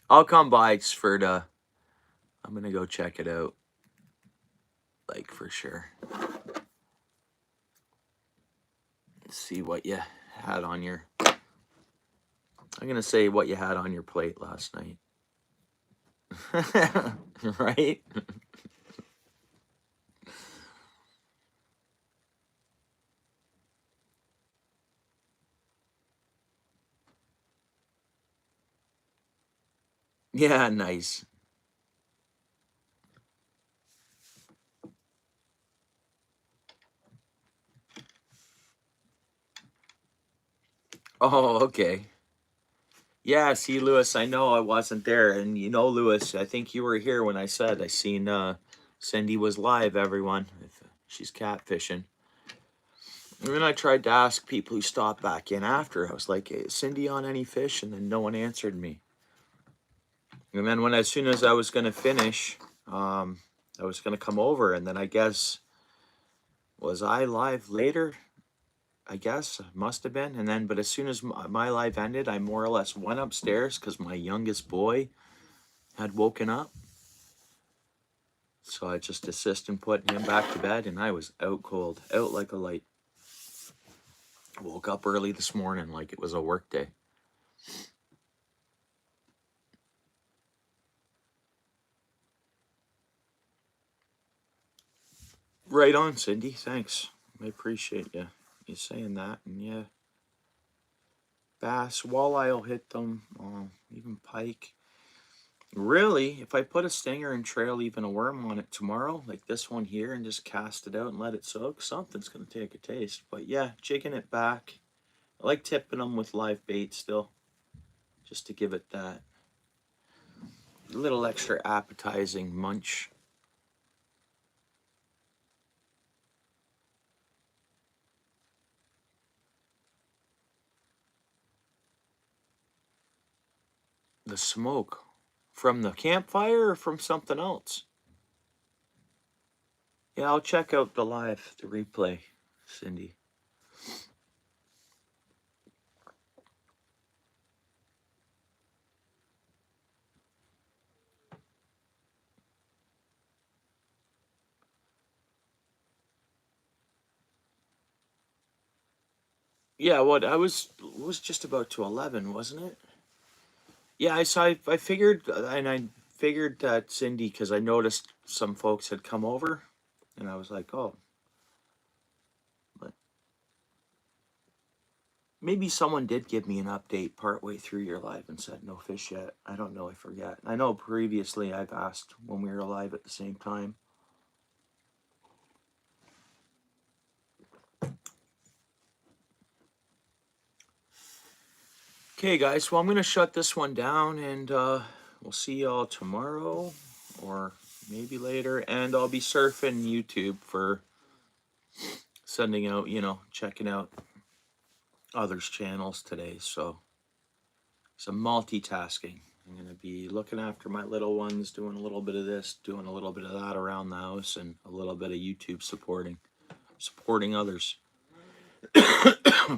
I'll come by just for the I'm gonna go check it out. Like for sure. See what you had on your I'm gonna say what you had on your plate last night. Right? Yeah, nice. Oh, okay. Yeah, see, Lewis, I know I wasn't there. And you know, Lewis, I think you were here when I said I seen Cindy was live, everyone. If she's catfishing. And then I tried to ask people who stopped back in after. I was like, hey, is Cindy on any fish? And then no one answered me. And then as soon as I was gonna finish, I was gonna come over, and then I guess was I live later? I guess must have been. And then, but as soon as my live ended, I more or less went upstairs because my youngest boy had woken up. So I just assisted in putting him back to bed, and I was out cold, out like a light. Woke up early this morning like it was a work day. Right on, Cindy. Thanks. I appreciate you saying that. And yeah, bass, walleye will hit them, even pike. Really, if I put a stinger and trail even a worm on it tomorrow, like this one here, and just cast it out and let it soak, something's going to take a taste. But yeah, jigging it back. I like tipping them with live bait still, just to give it that little extra appetizing munch. The smoke from the campfire or from something else? Yeah, I'll check out the replay, Cindy. Yeah, what I was just about to 11, wasn't it? Yeah, I figured, and I figured that Cindy, because I noticed some folks had come over, and I was like, oh, but maybe someone did give me an update partway through your live and said no fish yet. I don't know, I forget. I know previously I've asked when we were live at the same time. Okay, guys, well, I'm going to shut this one down, and we'll see y'all tomorrow or maybe later. And I'll be surfing YouTube for sending out, checking out others' channels today. So some multitasking. I'm going to be looking after my little ones, doing a little bit of this, doing a little bit of that around the house, and a little bit of YouTube supporting others.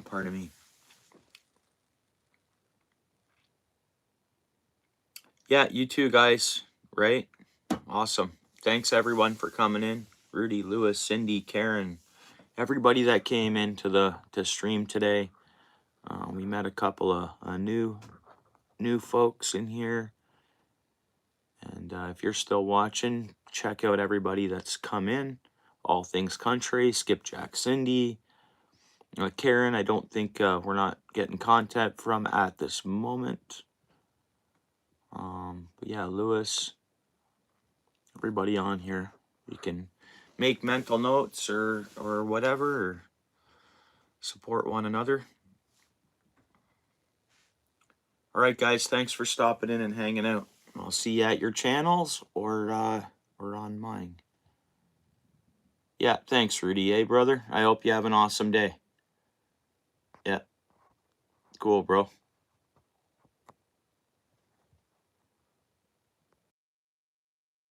Pardon me. Yeah, you too, guys. Right? Awesome. Thanks, everyone, for coming in. Rudy, Lewis, Cindy, Karen, everybody that came into the stream today. We met a couple of new folks in here. And if you're still watching, check out everybody that's come in. All Things Country, Skipjack Cindy, Karen, I don't think we're not getting content from at this moment. But yeah, Lewis, everybody on here, you can make mental notes or whatever, or support one another. All right, guys, thanks for stopping in and hanging out. I'll see you at your channels or on mine. Yeah, thanks, Rudy. Hey, brother, I hope you have an awesome day. Yeah, cool, bro.